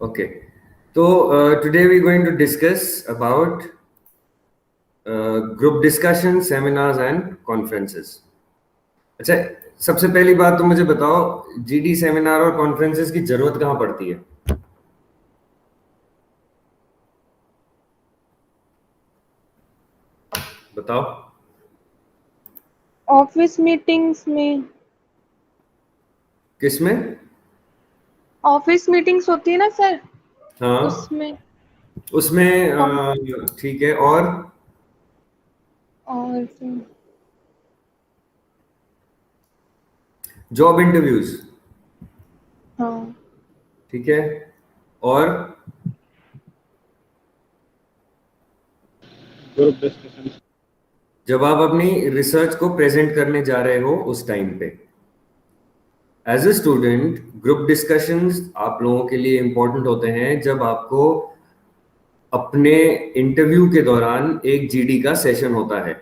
Okay. So today we're going to discuss about group discussion, seminars and conferences. अच्छा, सबसे पहली बात तो मुझे बताओ, जीडी सेमिनार और कॉन्फ्रेंसेस की जरूरत कहाँ पड़ती है? बताओ। ऑफिस मीटिंग्स में। किस में? ऑफिस मीटिंग्स होती है ना सर, हाँ, उसमें। उसमें कम ठीक है। और और फिर जॉब इंटरव्यूज, हाँ, ठीक है। और ग्रुप डिस्कशन। जब आप अपनी रिसर्च को प्रेजेंट करने जा रहे हो उस टाइम पे, as a student, group discussions आप लोगों के लिए इंपॉर्टेंट होते हैं जब आपको अपने इंटरव्यू के दौरान एक जीडी का सेशन होता है,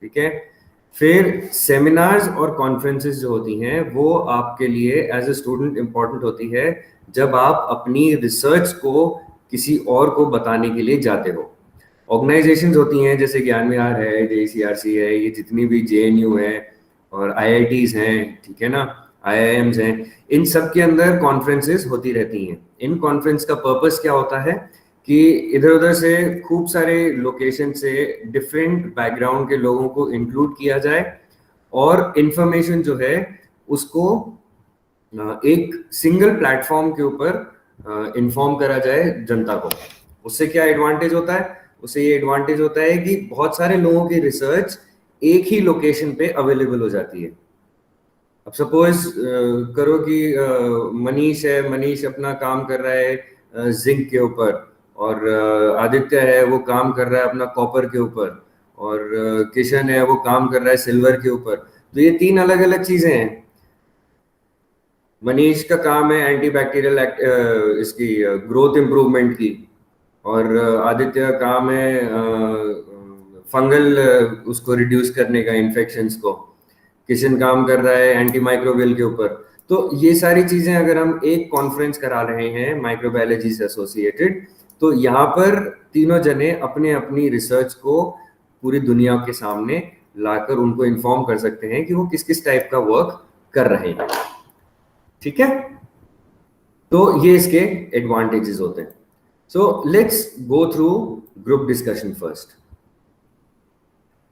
ठीक है। फिर सेमिनार्स और कॉन्फ्रेंसेस जो होती हैं वो आपके लिए एज ए स्टूडेंट इंपॉर्टेंट होती है जब आप अपनी रिसर्च को किसी और को बताने के लिए जाते हो। ऑर्गेनाइजेशंस होती हैं जैसे ज्ञान विहार है, जेईसीआरसी है, ये जितनी भी जेएनयू है और आईआईटीज हैं, ठीक है ना, आईआईएम्स हैं, इन सब के अंदर कॉन्फ्रेंसेस होती रहती हैं। इन कॉन्फ्रेंस का पर्पस क्या होता है कि इधर उधर से खूब सारे लोकेशन से डिफरेंट बैकग्राउंड के लोगों को इंक्लूड किया जाए और इंफॉर्मेशन जो है उसको एक सिंगल प्लेटफॉर्म के ऊपर इन्फॉर्म करा जाए जनता को। उससे क्या एडवांटेज होता है? उससे ये एडवांटेज होता है कि बहुत सारे लोगों की रिसर्च एक ही लोकेशन पे अवेलेबल हो जाती है। अब सपोज करो कि मनीष है, मनीष अपना काम कर रहा है जिंक के ऊपर, और आदित्य है वो काम कर रहा है अपना कॉपर के ऊपर, और किशन है वो काम कर रहा है सिल्वर के ऊपर। तो ये तीन अलग अलग चीजें हैं। मनीष का काम है एंटी बैक्टीरियल इसकी ग्रोथ इम्प्रूवमेंट की, और आदित्य का काम है फंगल उसको रिड्यूस करने का, इन्फेक्शंस को। किशन काम कर रहा है एंटी माइक्रोबियल के ऊपर। तो ये सारी चीजें अगर हम एक कॉन्फ्रेंस करा रहे हैं माइक्रोबायोलॉजी से एसोसिएटेड, तो यहाँ पर तीनों जने अपने अपनी रिसर्च को पूरी दुनिया के सामने लाकर उनको इन्फॉर्म कर सकते हैं कि वो किस किस टाइप का वर्क कर रहे हैं, ठीक है। तो ये इसके एडवांटेजेस होते हैं। So let's go through group discussion first.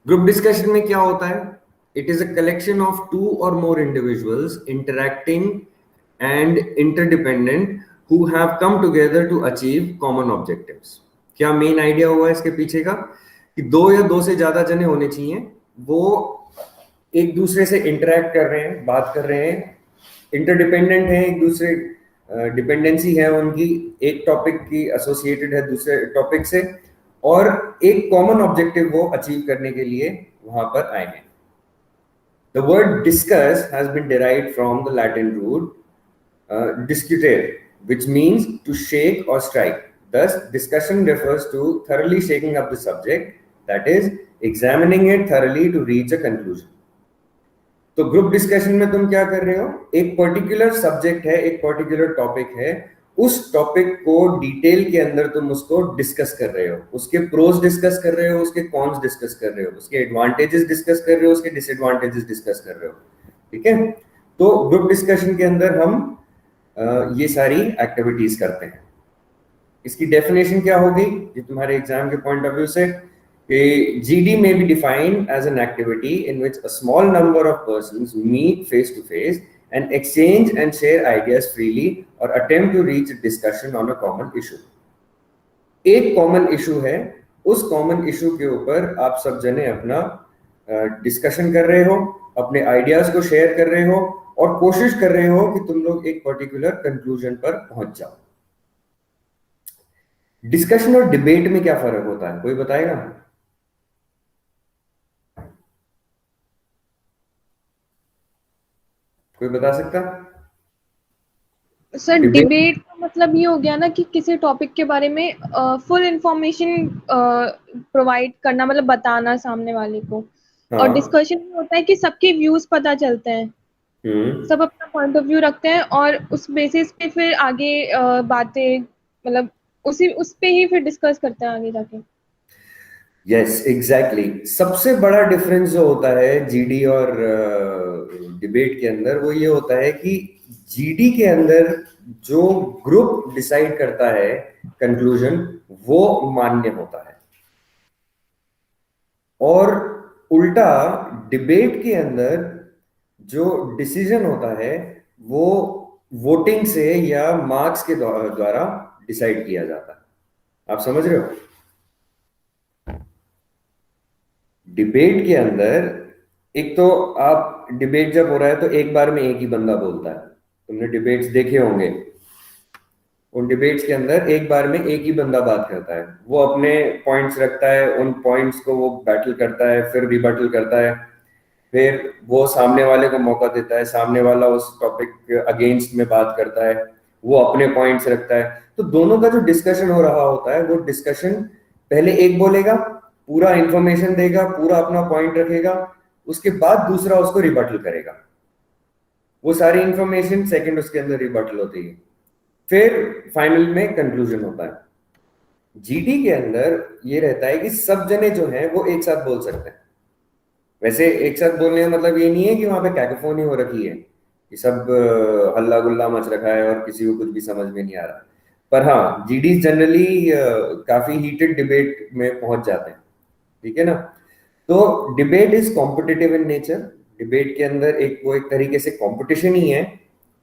Group discussion में क्या होता है? It is a collection of two or more individuals interacting and interdependent who have come together to achieve common objectives. क्या मेन आइडिया हुआ है इसके पीछे का? कि दो या दो से ज्यादा जने होने चाहिए, वो एक दूसरे से इंटरैक्ट कर रहे हैं, बात कर रहे हैं, इंटरडिपेंडेंट है एक दूसरे, डिपेंडेंसी है उनकी, एक टॉपिक की एसोसिएटेड है दूसरे टॉपिक से, और एक कॉमन ऑब्जेक्टिव वो अचीव करने के लिए वहां पर आए हैं। The word discuss has been derived from the Latin root discutere, which means to shake or strike. Thus, discussion refers to thoroughly shaking up the subject, that is, examining it thoroughly to reach a conclusion. तो group discussion में तुम क्या कर रहे हो? एक particular subject है, एक पर्टिकुलर टॉपिक है, उस टॉपिक को डिटेल के अंदर तुम उसको डिस्कस कर रहे हो, उसके प्रोज डिस्कस कर रहे हो, उसके कॉन्स डिस्कस कर रहे हो, उसके एडवांटेजेस डिस्कस कर रहे हो, उसके डिसएडवांटेजेस डिस्कस कर रहे हो, ठीक है। तो ग्रुप डिस्कशन के अंदर हम ये सारी एक्टिविटीज करते हैं। इसकी डेफिनेशन क्या होगी ये तुम्हारे एग्जाम के पॉइंट ऑफ व्यू से? GD may be defined as an activity in which a small number of persons meet face to face and exchange and share ideas freely or attempt to reach a discussion on a common issue. एक common issue है, उस common issue के ऊपर आप सब जने अपना discussion कर रहे हो, अपने आइडियाज को शेयर कर रहे हो और कोशिश कर रहे हो कि तुम लोग एक पर्टिकुलर कंक्लूजन पर पहुंच जाओ। डिस्कशन और डिबेट में क्या फर्क होता है, कोई बताएगा? कोई बता सकता? सर डिबेट, डिबेट का मतलब ये हो गया ना कि किसी टॉपिक के बारे में फुल इंफॉर्मेशन प्रोवाइड करना, मतलब बताना सामने वाले को। और हाँ डिस्कशन में होता है कि सबके व्यूज पता चलते हैं। हम्म। सब अपना पॉइंट ऑफ व्यू रखते हैं और उस बेसिस पे फिर आगे बातें, मतलब उस पे ही फिर डिस्कस करते हैं आगे जाके। यस एग्जैक्टली, सबसे बड़ा डिफरेंस जो होता है जीडी और डिबेट के अंदर वो ये होता है कि जीडी के अंदर जो ग्रुप डिसाइड करता है कंक्लूजन, वो मान्य होता है। और उल्टा डिबेट के अंदर जो डिसीजन होता है वो वोटिंग से या मार्क्स के द्वारा डिसाइड किया जाता है। आप समझ रहे हो? डिबेट के अंदर एक तो आप डिबेट जब हो रहा है तो एक बार में एक ही बंदा बोलता है। तुमने डिबेट्स देखे होंगे, उन डिबेट्स के अंदर एक बार में एक ही बंदा बात करता है, वो अपने पॉइंट्स रखता है, उन पॉइंट्स को वो बैटल करता है, फिर रिबटल करता है, फिर वो सामने वाले को मौका देता है, सामने वाला उस टॉपिक अगेंस्ट में बात करता है, वो अपने पॉइंट्स रखता है। तो दोनों का जो डिस्कशन हो रहा होता है वो डिस्कशन पहले एक बोलेगा, पूरा इंफॉर्मेशन देगा, पूरा अपना पॉइंट रखेगा, उसके बाद दूसरा उसको रिबटल करेगा। वो सारी इंफॉर्मेशन सेकंड उसके अंदर रिबटल होती है, फिर फाइनल में कंक्लूजन होता है। जीडी के अंदर ये रहता है कि सब जने जो हैं वो एक साथ बोल सकते हैं। वैसे एक साथ बोलने का मतलब ये नहीं है कि वहां पे कैकोफोनी हो रखी है कि सब हल्ला गुल्ला मच रखा है और किसी को कुछ भी समझ में नहीं आ रहा। पर हाँ, जीडी जनरली काफी हीटेड डिबेट में पहुंच जाते हैं। ठीक है ना? तो debate is competitive in nature. Debate के अंदर एक तरीके से कंपटीशन ही है।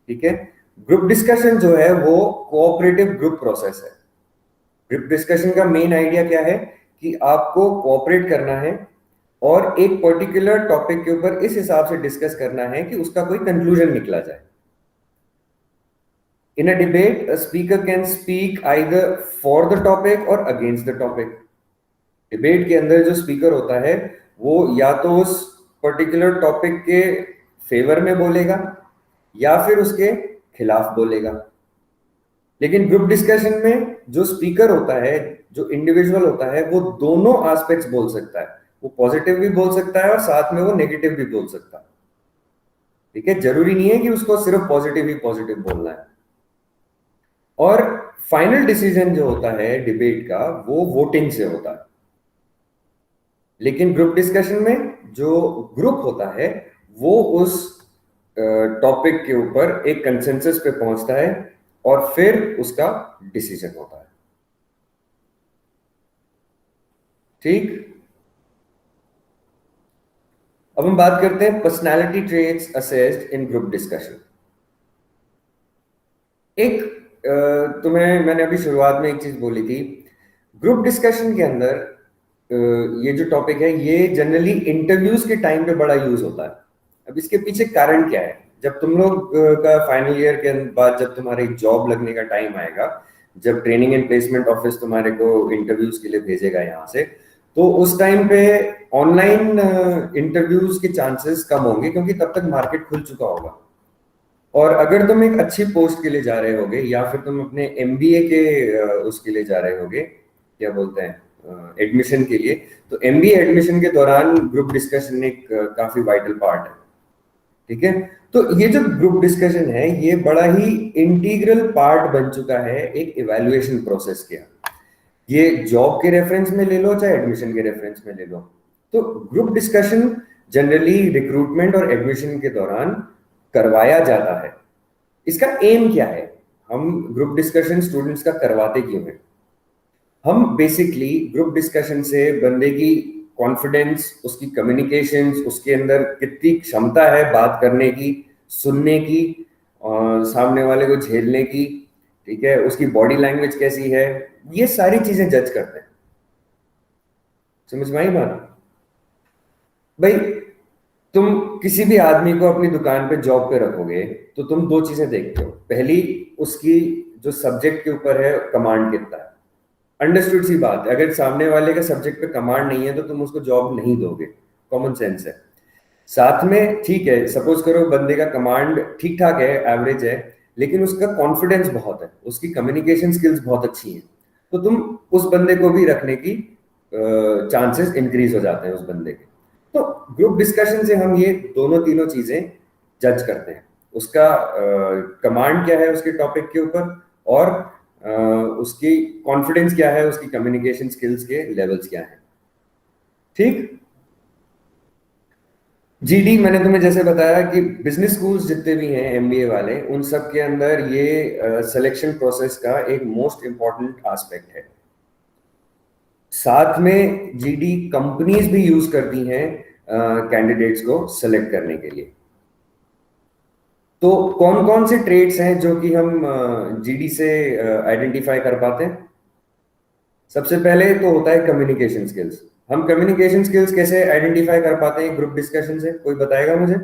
ठीक है? ग्रुप डिस्कशन जो है वो कोऑपरेटिव ग्रुप प्रोसेस है। ग्रुप डिस्कशन का मेन आइडिया क्या है कि आपको कोऑपरेट करना है और एक पर्टिकुलर टॉपिक के ऊपर इस हिसाब से डिस्कस करना है कि उसका कोई कंक्लूजन निकला जाए। In a debate a speaker can speak either for the topic or against the topic. Debate के अंदर जो स्पीकर होता है वो या तो उस पर्टिकुलर टॉपिक के फेवर में बोलेगा या फिर उसके खिलाफ बोलेगा। लेकिन ग्रुप डिस्कशन में जो स्पीकर होता है, जो इंडिविजुअल होता है, वो दोनों एस्पेक्ट्स बोल सकता है। वो पॉजिटिव भी बोल सकता है और साथ में वो नेगेटिव भी बोल सकता है। ठीक है? जरूरी नहीं है कि उसको सिर्फ पॉजिटिव ही पॉजिटिव बोलना है। और फाइनल डिसीजन जो होता है डिबेट का वो वोटिंग से होता है। लेकिन ग्रुप डिस्कशन में जो ग्रुप होता है वो उस टॉपिक के ऊपर एक कंसेंसस पे पहुंचता है और फिर उसका डिसीजन होता है। ठीक। अब हम बात करते हैं पर्सनालिटी ट्रेट्स असेस्ड इन ग्रुप डिस्कशन। एक तुम्हें मैंने अभी शुरुआत में एक चीज बोली थी। ग्रुप डिस्कशन के अंदर ये जो टॉपिक है ये जनरली इंटरव्यूज के टाइम पे बड़ा यूज होता है। अब इसके पीछे कारण क्या है? जब तुम लोग का फाइनल ईयर के बाद जब तुम्हारे जॉब लगने का टाइम आएगा, जब ट्रेनिंग एंड प्लेसमेंट ऑफिस तुम्हारे को इंटरव्यूज के लिए भेजेगा यहाँ से, तो उस टाइम पे ऑनलाइन इंटरव्यूज के चांसेस कम होंगे क्योंकि तब तक मार्केट खुल चुका होगा। और अगर तुम एक अच्छी पोस्ट के लिए जा रहे होगे या फिर तुम अपने एमबीए के उसके लिए जा रहे होगे, क्या बोलते हैं, एडमिशन के लिए, तो एमबीए एडमिशन के दौरान ग्रुप डिस्कशन एक काफी वाइटल पार्ट है। ठीक है? तो ये जो ग्रुप डिस्कशन है ये बड़ा ही इंटीग्रल पार्ट बन चुका है एक इवैल्यूएशन प्रोसेस के। ये जॉब के रेफरेंस में ले लो चाहे एडमिशन के रेफरेंस में ले लो, तो ग्रुप डिस्कशन जनरली रिक्रूटमेंट और एडमिशन के दौरान करवाया जाता है। इसका एम क्या है? हम ग्रुप डिस्कशन स्टूडेंट्स का करवाते क्यों हैं? हम बेसिकली ग्रुप डिस्कशन से बंदे की कॉन्फिडेंस, उसकी कम्युनिकेशंस, उसके अंदर कितनी क्षमता है बात करने की, सुनने की और सामने वाले को झेलने की, ठीक है, उसकी बॉडी लैंग्वेज कैसी है, ये सारी चीजें जज करते हैं। समझ में आई बात? भाई, तुम किसी भी आदमी को अपनी दुकान पे जॉब पे रखोगे तो तुम दो चीजें देखते हो। पहली, उसकी जो सब्जेक्ट के ऊपर है कमांड कितना है। अंडरस्टूड सी बात है, अगर सामने वाले का सब्जेक्ट पे कमांड नहीं है तो तुम उसको जॉब नहीं दोगे, कॉमन सेंस है। साथ में ठीक है, सपोज करो बंदे का कमांड ठीक ठाक है, एवरेज है, लेकिन उसका कॉन्फिडेंस बहुत है, उसकी कम्युनिकेशन स्किल्स बहुत अच्छी हैं, तो तुम उस बंदे को भी रखने की चांसेस इंक्रीज हो जाते हैं उस बंदे के। तो ग्रुप डिस्कशन से हम ये दोनों तीनों चीजें जज करते हैं, उसका कमांड क्या है उसके टॉपिक के ऊपर, और उसकी कॉन्फिडेंस क्या है, उसकी कम्युनिकेशन स्किल्स के लेवल्स क्या हैं। ठीक। जीडी मैंने तुम्हें जैसे बताया कि बिजनेस स्कूल्स जितने भी हैं एमबीए वाले, उन सब के अंदर ये सिलेक्शन प्रोसेस का एक मोस्ट इंपॉर्टेंट एस्पेक्ट है। साथ में जीडी कंपनीज भी यूज करती हैं कैंडिडेट्स को सिलेक्ट करने के लिए। तो कौन कौन से ट्रेड्स हैं जो कि हम जीडी से आइडेंटिफाई कर पाते हैं? सबसे पहले तो होता है कम्युनिकेशन स्किल्स। हम कम्युनिकेशन स्किल्स कैसे आइडेंटिफाई कर पाते हैं ग्रुप डिस्कशन से? कोई बताएगा मुझे?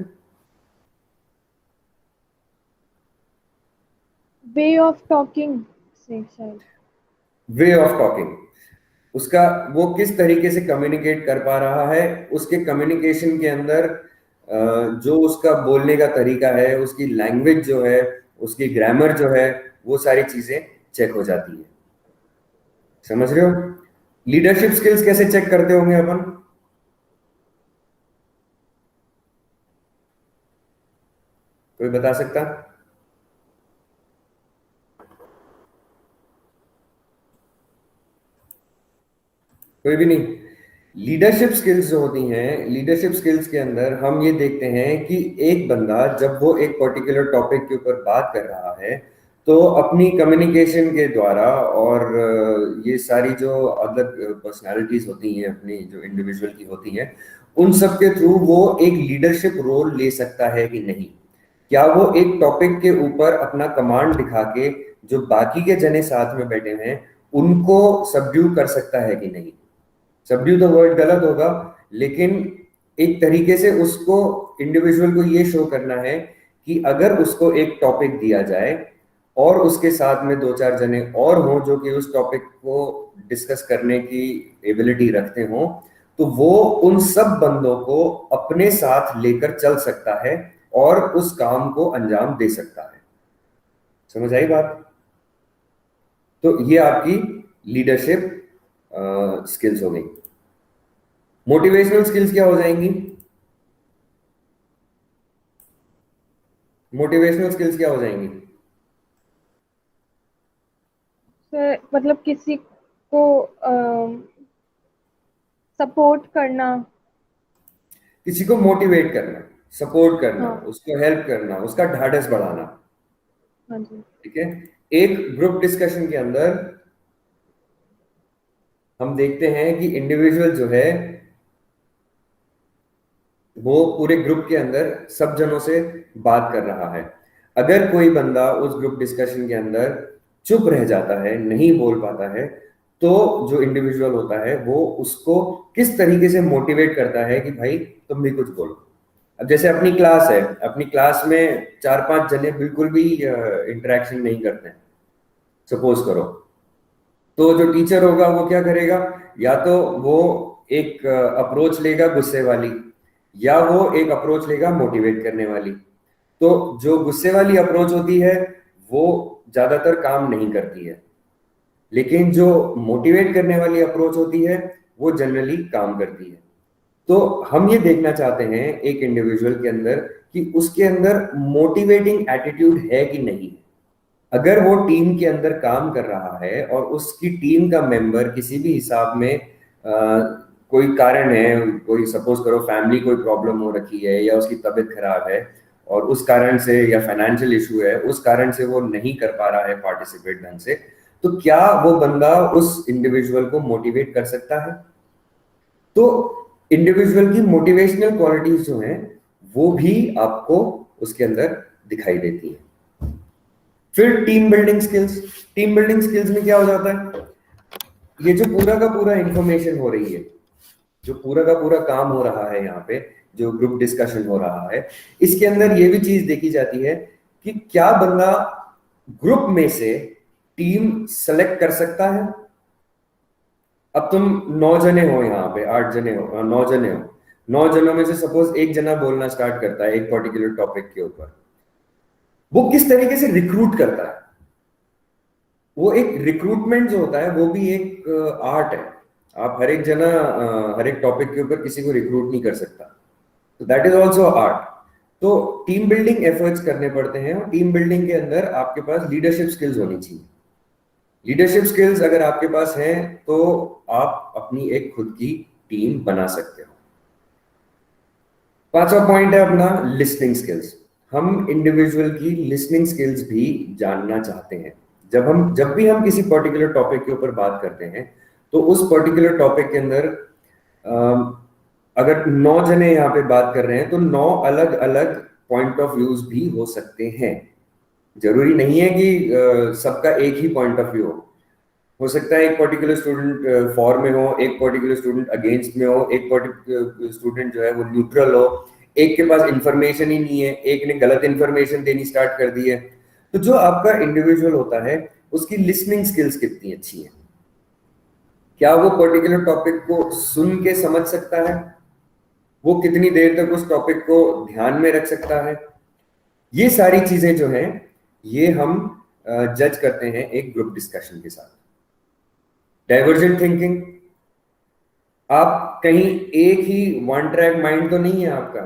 वे ऑफ टॉकिंग से शायद। वे ऑफ टॉकिंग, उसका वो किस तरीके से कम्युनिकेट कर पा रहा है, उसके कम्युनिकेशन के अंदर जो उसका बोलने का तरीका है, उसकी लैंग्वेज जो है, उसकी ग्रामर जो है, वो सारी चीजें चेक हो जाती है। समझ रहे हो? लीडरशिप स्किल्स कैसे चेक करते होंगे अपन? कोई बता सकता? कोई भी नहीं। लीडरशिप स्किल्स जो होती हैं, लीडरशिप स्किल्स के अंदर हम ये देखते हैं कि एक बंदा जब वो एक पर्टिकुलर टॉपिक के ऊपर बात कर रहा है, तो अपनी कम्युनिकेशन के द्वारा और ये सारी जो अदर पर्सनालिटीज होती हैं अपनी जो इंडिविजुअल की होती हैं, उन सब के थ्रू वो एक लीडरशिप रोल ले सकता है कि नहीं। क्या वो एक टॉपिक के ऊपर अपना कमांड दिखा के जो बाकी के जने साथ में बैठे हैं उनको सबड्यू कर सकता है कि नहीं? सबड्यू तो वर्ड गलत होगा, लेकिन एक तरीके से उसको इंडिविजुअल को ये शो करना है कि अगर उसको एक टॉपिक दिया जाए और उसके साथ में दो चार जने और हों जो कि उस टॉपिक को डिस्कस करने की एबिलिटी रखते हों, तो वो उन सब बंदों को अपने साथ लेकर चल सकता है और उस काम को अंजाम दे सकता है। समझ आई बात? तो ये आपकी लीडरशिप स्किल्स हो गई। मोटिवेशनल स्किल्स क्या हो जाएंगी? मोटिवेशनल स्किल्स क्या हो जाएंगी? मतलब किसी को सपोर्ट करना। किसी को मोटिवेट करना, सपोर्ट करना, हाँ। उसको हेल्प करना, उसका ढाढ़स बढ़ाना। हाँ जी। ठीक है। एक ग्रुप डिस्कशन के अंदर हम देखते हैं कि इंडिविजुअल जो है वो पूरे ग्रुप के अंदर सब जनों से बात कर रहा है। अगर कोई बंदा उस ग्रुप डिस्कशन के अंदर चुप रह जाता है, नहीं बोल पाता है, तो जो इंडिविजुअल होता है वो उसको किस तरीके से मोटिवेट करता है कि भाई तुम भी कुछ बोलो। अब जैसे अपनी क्लास है, अपनी क्लास में चार पांच जने बिल्कुल भी इंटरेक्शन नहीं करते हैं, सपोज करो, तो जो टीचर होगा वो क्या करेगा? या तो वो एक अप्रोच लेगा गुस्से वाली, या वो एक अप्रोच लेगा मोटिवेट करने वाली। तो जो गुस्से वाली अप्रोच होती है वो ज्यादातर काम नहीं करती है, लेकिन जो मोटिवेट करने वाली अप्रोच होती है वो जनरली काम करती है। तो हम ये देखना चाहते हैं एक इंडिविजुअल के अंदर कि उसके अंदर मोटिवेटिंग एटीट्यूड है कि नहीं। अगर वो टीम के अंदर काम कर रहा है और उसकी टीम का मेंबर किसी भी हिसाब में कोई कारण है, कोई सपोज करो फैमिली कोई प्रॉब्लम हो रखी है या उसकी तबीयत खराब है और उस कारण से, या फाइनेंशियल इशू है उस कारण से वो नहीं कर पा रहा है पार्टिसिपेट ढंग से, तो क्या वो बंदा उस इंडिविजुअल को मोटिवेट कर सकता है? तो इंडिविजुअल की मोटिवेशनल क्वालिटीज जो हैं वो भी आपको उसके अंदर दिखाई देती है। फिर team building skills. Team building skills में क्या हो जाता है? ये जो पूरा का पूरा इंफॉर्मेशन हो रही है, जो पूरा का पूरा काम हो रहा है यहाँ पे, जो ग्रुप डिस्कशन हो रहा है, इसके अंदर ये भी चीज देखी जाती है कि क्या बंदा ग्रुप में से टीम सेलेक्ट कर सकता है। अब तुम 9 जने हो यहाँ पे, 8 जने हो, 9 जने हो, 9 जनों में से सपोज एक जना बोलना स्टार्ट करता है एक पर्टिकुलर टॉपिक के ऊपर, वो किस तरीके से रिक्रूट करता है? वो एक रिक्रूटमेंट जो होता है वो भी एक आर्ट है। आप हर एक जना हर एक टॉपिक के ऊपर किसी को रिक्रूट नहीं कर सकता, तो दैट इज ऑल्सो आर्ट। तो टीम बिल्डिंग एफर्ट्स करने पड़ते हैं, और टीम बिल्डिंग के अंदर आपके पास लीडरशिप स्किल्स होनी चाहिए। लीडरशिप स्किल्स अगर आपके पास है तो आप अपनी एक खुद की टीम बना सकते हो। पांचवा पॉइंट है अपना लिसनिंग स्किल्स। हम इंडिविजुअल की लिसनिंग स्किल्स भी जानना चाहते हैं। जब भी हम किसी पर्टिकुलर टॉपिक के ऊपर बात करते हैं, तो उस पर्टिकुलर टॉपिक के अंदर अम, अगर 9 जने यहाँ पे बात कर रहे हैं तो 9 अलग अलग पॉइंट ऑफ व्यूज भी हो सकते हैं। जरूरी नहीं है कि सबका एक ही पॉइंट ऑफ व्यू हो सकता है एक पर्टिकुलर स्टूडेंट फॉर में हो, एक पर्टिकुलर स्टूडेंट अगेंस्ट में हो, एक पर्टिकुलर स्टूडेंट जो है वो न्यूट्रल हो, एक के पास इंफॉर्मेशन ही नहीं है, एक ने गलत इंफॉर्मेशन देनी स्टार्ट कर दी है। तो जो आपका इंडिविजुअल होता है उसकी लिसनिंग स्किल्स कितनी अच्छी है, क्या वो पर्टिकुलर टॉपिक को सुन के समझ सकता है, वो कितनी देर तक उस टॉपिक को ध्यान में रख सकता है, ये सारी चीजें जो हैं ये हम जज करते हैं एक ग्रुप डिस्कशन के साथ। डाइवर्जेंट थिंकिंग, आप कहीं एक ही वन ट्रैक माइंड तो नहीं है आपका,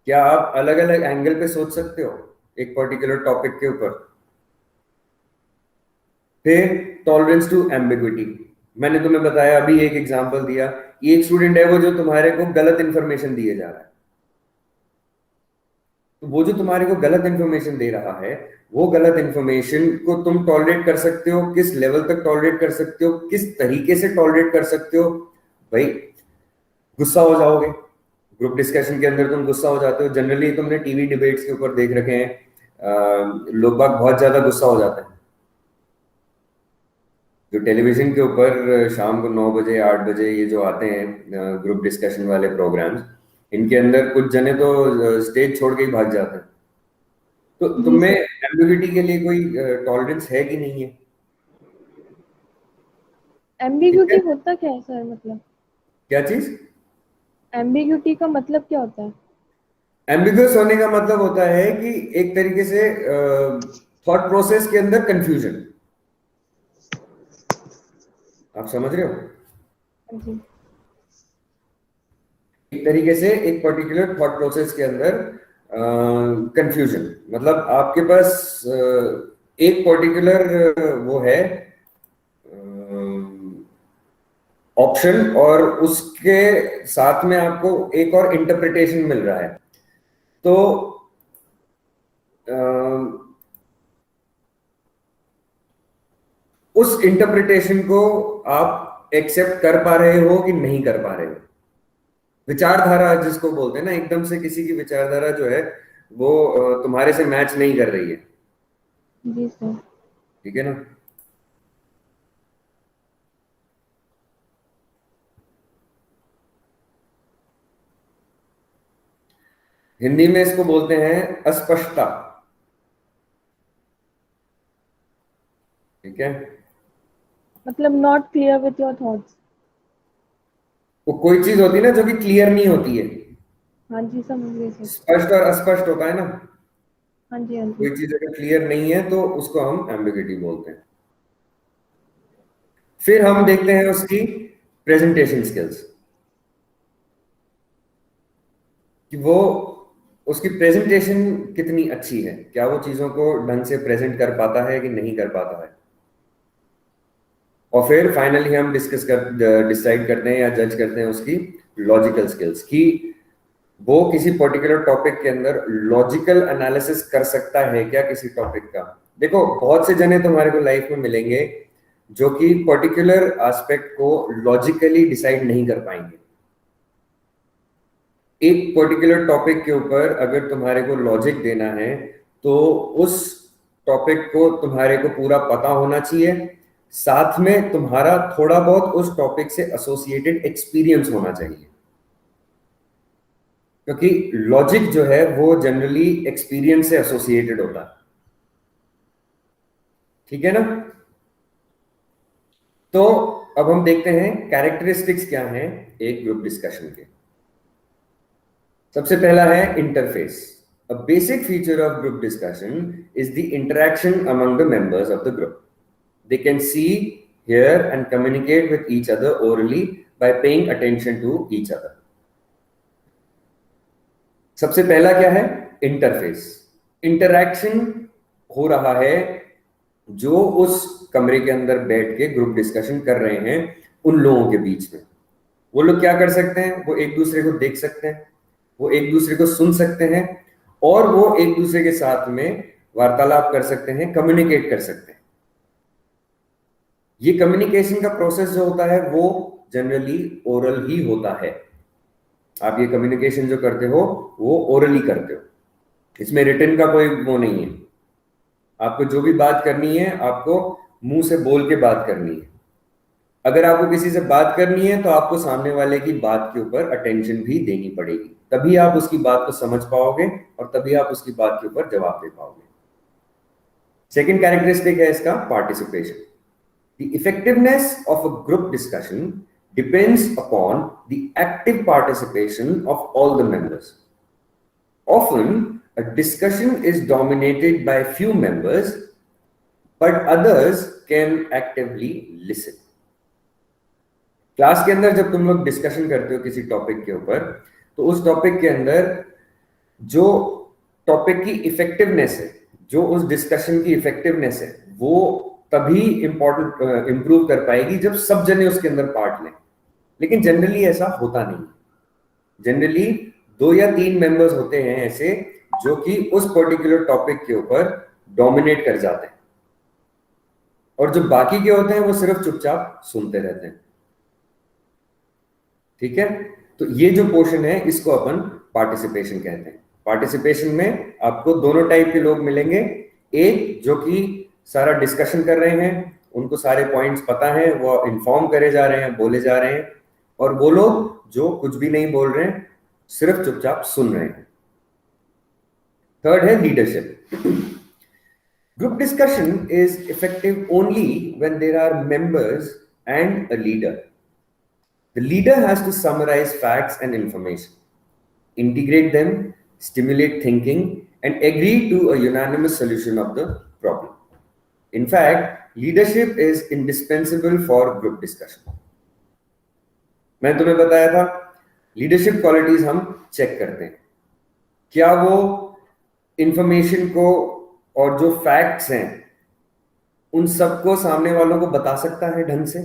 क्या आप अलग अलग एंगल पे सोच सकते हो एक पर्टिकुलर टॉपिक के ऊपर। फिर टॉलरेंस टू एम्बिग्विटी, मैंने तुम्हें बताया अभी एक एग्जांपल दिया, एक स्टूडेंट है वो जो तुम्हारे को गलत इंफॉर्मेशन दिए जा रहा है, तो वो जो तुम्हारे को गलत इंफॉर्मेशन दे रहा है, वो गलत इंफॉर्मेशन को तुम टॉलरेट कर सकते हो, किस लेवल तक टॉलरेट कर सकते हो, किस तरीके से टॉलरेट कर सकते हो। भाई गुस्सा हो जाओगे, ग्रुप डिस्कशन के अंदर तुम गुस्सा हो जाते हो, जनरली तुमने टीवी डिबेट्स के ऊपर देख रखे हैं, लोग बाग बहुत ज्यादा गुस्सा हो जाते हैं। जो टेलीविजन के ऊपर शाम को 9 बजे 8 बजे ये जो आते हैं ग्रुप डिस्कशन वाले प्रोग्राम्स, इनके अंदर कुछ जने तो स्टेज छोड़ के ही भाग जाते हैं। तो जी तुम्हें सर। एम्बिग्विटी के लिए कोई टॉलरेंस है कि नहीं है? ठीक एम्बिग्यूटी है, होता क्या है सर, मतलब क्या चीज? एम्बिग्यूटी का मतलब क्या होता है? एम्बिगुअस होने का मतलब होता है कि एक तरीके से थॉट प्रोसेस के अंदर कंफ्यूजन, आप समझ रहे हो? हाँ जी। एक तरीके से एक पर्टिकुलर थॉट प्रोसेस के अंदर कंफ्यूजन, मतलब आपके पास एक पर्टिकुलर वो है ऑप्शन, और उसके साथ में आपको एक और इंटरप्रिटेशन मिल रहा है। तो अ, उस इंटरप्रिटेशन को आप एक्सेप्ट कर पा रहे हो कि नहीं कर पा रहे हो। विचारधारा जिसको बोलते हैं ना, एकदम से किसी की विचारधारा जो है वो तुम्हारे से मैच नहीं कर रही है, जी सर। ठीक है ना। हिंदी में इसको बोलते हैं अस्पष्टता, ठीक है। मतलब not clear with your thoughts. वो कोई चीज होती है ना जो कि क्लियर नहीं होती है, हाँ जी, समझ गए सर। स्पष्ट और अस्पष्ट होता है ना। हाँ जी, हाँ कोई जी। चीज अगर क्लियर नहीं है तो उसको हम एम्बिग्विटी बोलते हैं। फिर हम देखते हैं उसकी प्रेजेंटेशन स्किल्स, कि वो उसकी प्रेजेंटेशन कितनी अच्छी है, क्या वो चीजों को ढंग से प्रेजेंट कर पाता है कि नहीं कर पाता है। और फिर फाइनली हम डिसाइड करते हैं या जज करते हैं उसकी लॉजिकल स्किल्स, कि वो किसी पर्टिकुलर टॉपिक के अंदर लॉजिकल एनालिसिस कर सकता है क्या किसी टॉपिक का। देखो बहुत से जने तुम्हारे को लाइफ में मिलेंगे जो कि पर्टिकुलर एस्पेक्ट को लॉजिकली डिसाइड नहीं कर पाएंगे। एक पर्टिकुलर टॉपिक के ऊपर अगर तुम्हारे को लॉजिक देना है तो उस टॉपिक को तुम्हारे को पूरा पता होना चाहिए, साथ में तुम्हारा थोड़ा बहुत उस टॉपिक से एसोसिएटेड एक्सपीरियंस होना चाहिए, क्योंकि लॉजिक जो है वो जनरली एक्सपीरियंस से एसोसिएटेड होता है, ठीक है ना। तो अब हम देखते हैं कैरेक्टरिस्टिक्स क्या हैं एक ग्रुप डिस्कशन के। सबसे पहला है interface. A basic feature of group discussion is the interaction among the members of the group. They can see, hear, and communicate with each other orally by paying attention to each other. सबसे पहला क्या है? Interface. Interaction हो रहा है जो उस कमरे के अंदर बैठ के ग्रुप डिस्कशन कर रहे हैं उन लोगों के बीच में। वो लोग क्या कर सकते हैं? वो एक दूसरे को देख सकते हैं, वो एक दूसरे को सुन सकते हैं, और वो एक दूसरे के साथ में वार्तालाप कर सकते हैं, कम्युनिकेट कर सकते हैं। ये कम्युनिकेशन का प्रोसेस जो होता है वो जनरली ओरल ही होता है। आप ये कम्युनिकेशन जो करते हो वो ओरली करते हो, इसमें रिटन का कोई वो नहीं है। आपको जो भी बात करनी है आपको मुंह से बोल के बात करनी है। अगर आपको किसी से बात करनी है तो आपको सामने वाले की बात के ऊपर अटेंशन भी देनी पड़ेगी, तभी आप उसकी बात को समझ पाओगे और तभी आप उसकी बात के ऊपर जवाब दे पाओगे। सेकंड कैरेक्टरिस्टिक है इसका participation. The effectiveness of a group discussion depends upon the active participation of all the members. Often, a discussion is dominated by few members, but others can actively listen. Class के अंदर जब तुम लोग discussion करते हो किसी topic के ऊपर, तो उस टॉपिक के अंदर जो टॉपिक की इफेक्टिवनेस है, जो उस डिस्कशन की इफेक्टिवनेस है, वो तभी इंप्रूव कर पाएगी जब सब जने उसके अंदर पार्ट लें। लेकिन जनरली ऐसा होता नहीं। जनरली 2 या 3 मेंबर्स होते हैं ऐसे जो कि उस पर्टिकुलर टॉपिक के ऊपर डोमिनेट कर जाते हैं, और जो बाकी के होते हैं वो सिर्फ चुपचाप सुनते रहते हैं। ठीक है, तो ये जो पोर्शन है इसको अपन पार्टिसिपेशन कहते हैं। पार्टिसिपेशन में आपको दोनों टाइप के लोग मिलेंगे। एक जो कि सारा डिस्कशन कर रहे हैं, उनको सारे पॉइंट्स पता है, वो इन्फॉर्म करे जा रहे हैं, बोले जा रहे हैं, और वो लोग जो कुछ भी नहीं बोल रहे हैं, सिर्फ चुपचाप सुन रहे हैं। थर्ड है leadership. Group discussion is effective only when there are members and a leader. The leader has to summarize facts and information, integrate them, stimulate thinking, and agree to a unanimous solution of the problem. In fact, leadership is indispensable for group discussion. मैंने तुम्हें बताया था leadership qualities हम check करते हैं। क्या वो information को और जो फैक्ट्स हैं उन सबको सामने वालों को बता सकता है ढंग से?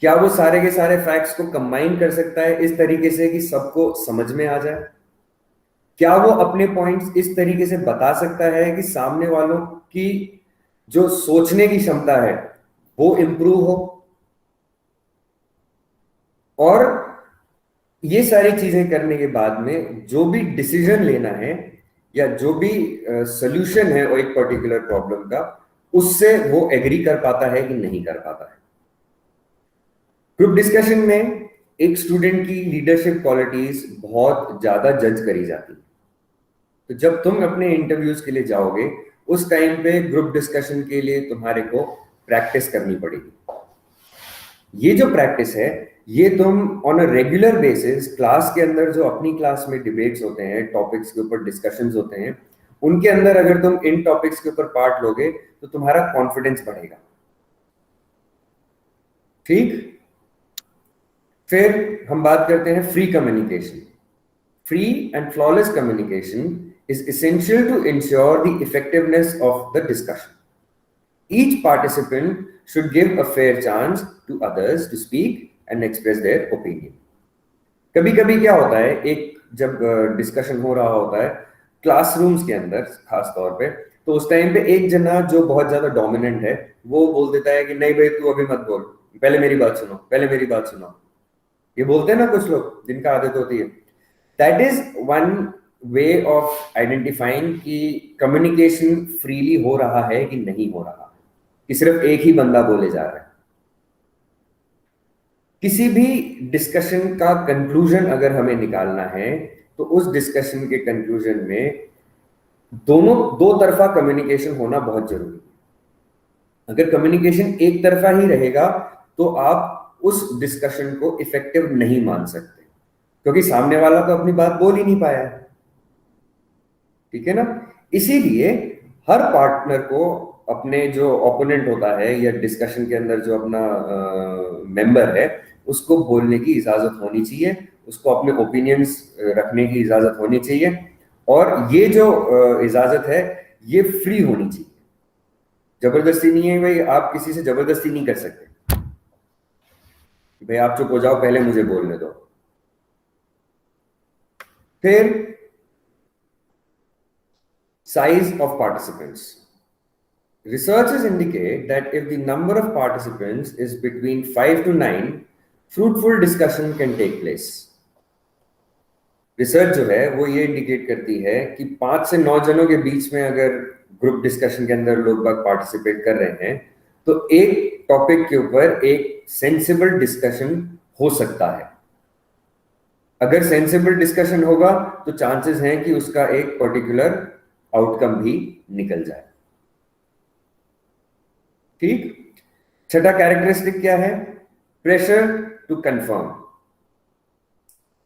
क्या वो सारे के सारे फैक्ट्स को कंबाइन कर सकता है इस तरीके से कि सबको समझ में आ जाए? क्या वो अपने पॉइंट्स इस तरीके से बता सकता है कि सामने वालों की जो सोचने की क्षमता है वो इंप्रूव हो? और ये सारी चीजें करने के बाद में जो भी डिसीजन लेना है या जो भी सॉल्यूशन है वो एक पर्टिकुलर प्रॉब्लम का, उससे वो एग्री कर पाता है कि नहीं कर पाता है। ग्रुप डिस्कशन में एक स्टूडेंट की लीडरशिप क्वालिटीज बहुत ज्यादा जज करी जाती है। तो जब तुम अपने इंटरव्यूज के लिए जाओगे उस टाइम पे ग्रुप डिस्कशन के लिए तुम्हारे को प्रैक्टिस करनी पड़ेगी। ये जो प्रैक्टिस है ये तुम on a regular basis class के अंदर जो अपनी क्लास में डिबेट्स होते हैं, टॉपिक्स के ऊपर डिस्कशंस होते हैं, उनके अंदर अगर तुम इन टॉपिक्स के ऊपर पार्ट लोगे तो तुम्हारा कॉन्फिडेंस बढ़ेगा। ठीक, फिर हम बात करते हैं free communication. Free and flawless communication is essential to ensure the effectiveness of the discussion. Each participant should give a fair chance to others to speak and express their opinion. कभी-कभी क्या होता है, एक जब डिस्कशन हो रहा होता है क्लासरूम्स के अंदर खास तौर पे, तो उस टाइम पे एक जना जो बहुत ज्यादा डोमिनेंट है वो बोल देता है कि नहीं भाई तू अभी मत बोल, पहले मेरी बात सुनो, पहले मेरी बात सुनो। ये बोलते हैं ना कुछ लोग जिनका आदत होती है। That is one way of identifying कि कम्युनिकेशन फ्रीली हो रहा है कि नहीं हो रहा, कि सिर्फ एक ही बंदा बोले जा रहा है। किसी भी डिस्कशन का कंक्लूजन अगर हमें निकालना है तो उस डिस्कशन के कंक्लूजन में दोनों दो तरफा कम्युनिकेशन होना बहुत जरूरी है। अगर कम्युनिकेशन एक तरफा ही रहेगा तो आप उस डिस्कशन को इफेक्टिव नहीं मान सकते, क्योंकि सामने वाला तो अपनी बात बोल ही नहीं पाया है। ठीक है ना? इसीलिए हर पार्टनर को अपने जो ओपोनेंट होता है या डिस्कशन के अंदर जो अपना मेंबर है उसको बोलने की इजाजत होनी चाहिए, उसको अपने ओपिनियंस रखने की इजाजत होनी चाहिए, और ये जो इजाजत है ये फ्री होनी चाहिए। जबरदस्ती नहीं है भाई, आप किसी से जबरदस्ती नहीं कर सकते भाई आप चुप हो जाओ पहले मुझे बोलने दो। फिर size of participants. Researchers indicate that if the number of participants is between 5 to 9, fruitful discussion can take place. Research जो है वो ये इंडिकेट करती है कि 5 से 9 जनों के बीच में अगर ग्रुप डिस्कशन के अंदर लोग बाग पार्टिसिपेट कर रहे हैं तो एक टॉपिक के ऊपर एक सेंसिबल डिस्कशन हो सकता है। अगर सेंसिबल डिस्कशन होगा तो चांसेस हैं कि उसका एक पर्टिकुलर आउटकम भी निकल जाए। ठीक, छठा कैरेक्टरिस्टिक क्या है? Pressure to conform.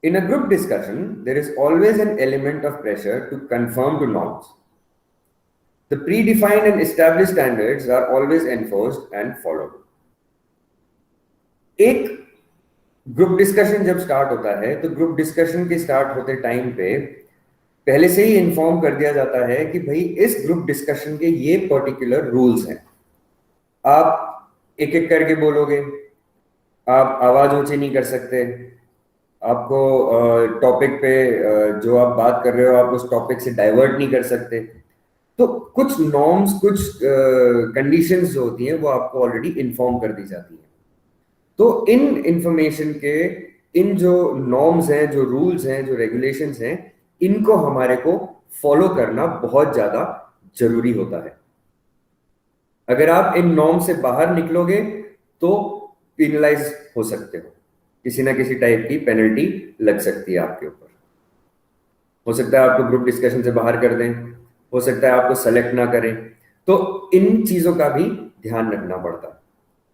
In a group discussion, there is always an element of pressure to conform to norms. The predefined and established standards are always enforced and followed. एक group discussion जब start होता है तो group discussion के start होते time पे पहले से ही इन्फॉर्म कर दिया जाता है कि भाई इस ग्रुप डिस्कशन के ये पर्टिकुलर रूल्स हैं। आप एक एक करके बोलोगे, आप आवाज ऊंची नहीं कर सकते, आपको टॉपिक पे जो आप बात कर रहे हो आप उस टॉपिक से डाइवर्ट नहीं कर सकते। तो कुछ नॉर्म्स, कुछ कंडीशंस जो होती हैं वो आपको ऑलरेडी इन्फॉर्म कर दी जाती है। तो इन इंफॉर्मेशन के, इन जो नॉर्म्स हैं, जो रूल्स हैं, जो रेगुलेशंस हैं, इनको हमारे को फॉलो करना बहुत ज्यादा जरूरी होता है। अगर आप इन नॉर्म से बाहर निकलोगे तो पेनलाइज हो सकते हो, किसी ना किसी टाइप की पेनल्टी लग सकती है आपके ऊपर। हो सकता है आपको ग्रुप डिस्कशन से बाहर कर दें, हो सकता है आपको सेलेक्ट ना करें। तो इन चीजों का भी ध्यान रखना पड़ता है।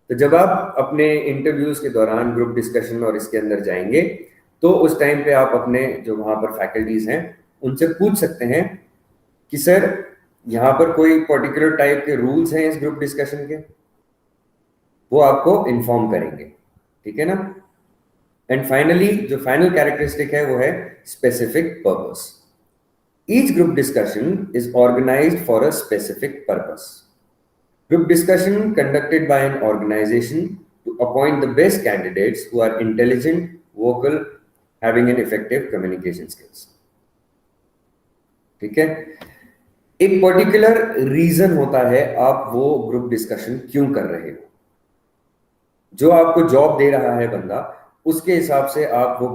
तो जब आप अपने इंटरव्यूज के दौरान ग्रुप डिस्कशन और इसके अंदर जाएंगे तो उस टाइम पे आप अपने जो वहां पर फैकल्टीज हैं उनसे पूछ सकते हैं कि सर यहाँ पर कोई पर्टिकुलर टाइप के रूल्स हैं इस ग्रुप डिस्कशन के, वो आपको इन्फॉर्म करेंगे। ठीक है ना। एंड फाइनली जो फाइनल कैरेक्टरिस्टिक है वो है specific purpose. Each group discussion is organised for a specific purpose. Group discussion conducted by an organization to appoint the best candidates who are intelligent, vocal, having an effective communication skills. ठीक है। एक particular reason होता है आप वो group discussion क्यों कर रहे हो। जो आपको जॉब दे रहा है बंदा, उसके हिसाब से आप वो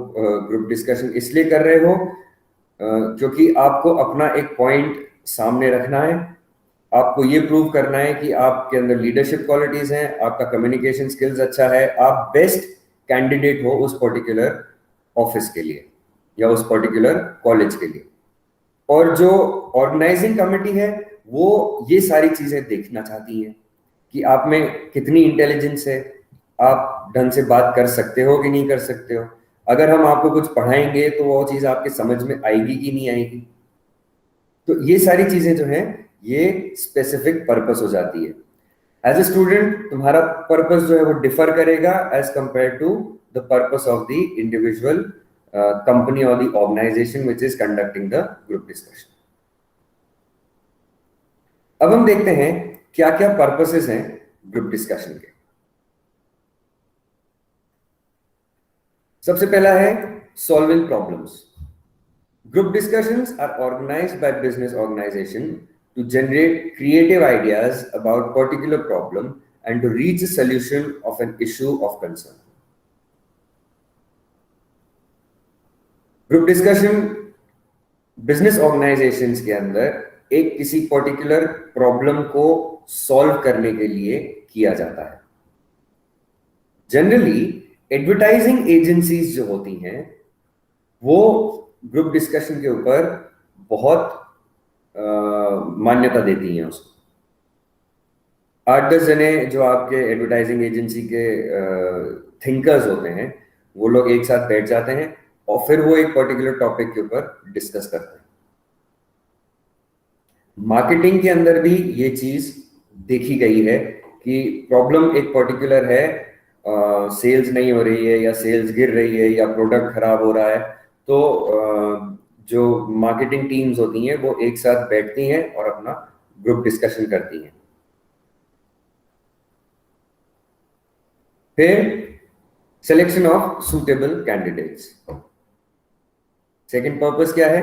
ग्रुप डिस्कशन इसलिए कर रहे हो क्योंकि आपको अपना एक पॉइंट सामने रखना है, आपको ये प्रूव करना है कि आपके अंदर लीडरशिप क्वालिटीज हैं, आपका कम्युनिकेशन स्किल्स अच्छा है, आप बेस्ट कैंडिडेट हो उस पर्टिकुलर ऑफिस के लिए या उस पर्टिकुलर कॉलेज के लिए। और जो ऑर्गेनाइजिंग कमेटी है वो ये सारी चीजें देखना चाहती है कि आप में कितनी इंटेलिजेंस है, आप ढंग से बात कर सकते हो कि नहीं कर सकते हो। अगर हम आपको कुछ पढ़ाएंगे तो वो चीज आपके समझ में आएगी कि नहीं आएगी। तो ये सारी चीजें जो हैं ये स्पेसिफिक पर्पस हो जाती है। एज ए स्टूडेंट तुम्हारा पर्पस जो है वो डिफर करेगा as compared to the purpose of the individual company or the organisation which is conducting the group discussion. अब हम देखते हैं क्या क्या पर्पसेस हैं ग्रुप डिस्कशन के। सबसे पहला है solving problems. Group discussions are organized by business organization to generate creative ideas about particular problem and to reach a solution of an issue of concern. Group discussion business organizations के अंदर एक किसी particular problem को solve करने के लिए किया जाता है। जनरली एडवर्टाइजिंग एजेंसीज जो होती हैं वो ग्रुप डिस्कशन के ऊपर बहुत मान्यता देती हैं उसको। 8-10 जने जो आपके एडवर्टाइजिंग एजेंसी के थिंकर्स होते हैं वो लोग एक साथ बैठ जाते हैं और फिर वो एक पर्टिकुलर टॉपिक के ऊपर डिस्कस करते हैं। मार्केटिंग के अंदर भी ये चीज देखी गई है कि प्रॉब्लम एक पर्टिकुलर है सेल्स नहीं हो रही है या सेल्स गिर रही है या प्रोडक्ट खराब हो रहा है, तो जो मार्केटिंग टीम्स होती हैं वो एक साथ बैठती हैं और अपना ग्रुप डिस्कशन करती हैं। फिर selection of suitable candidates. Second purpose क्या है?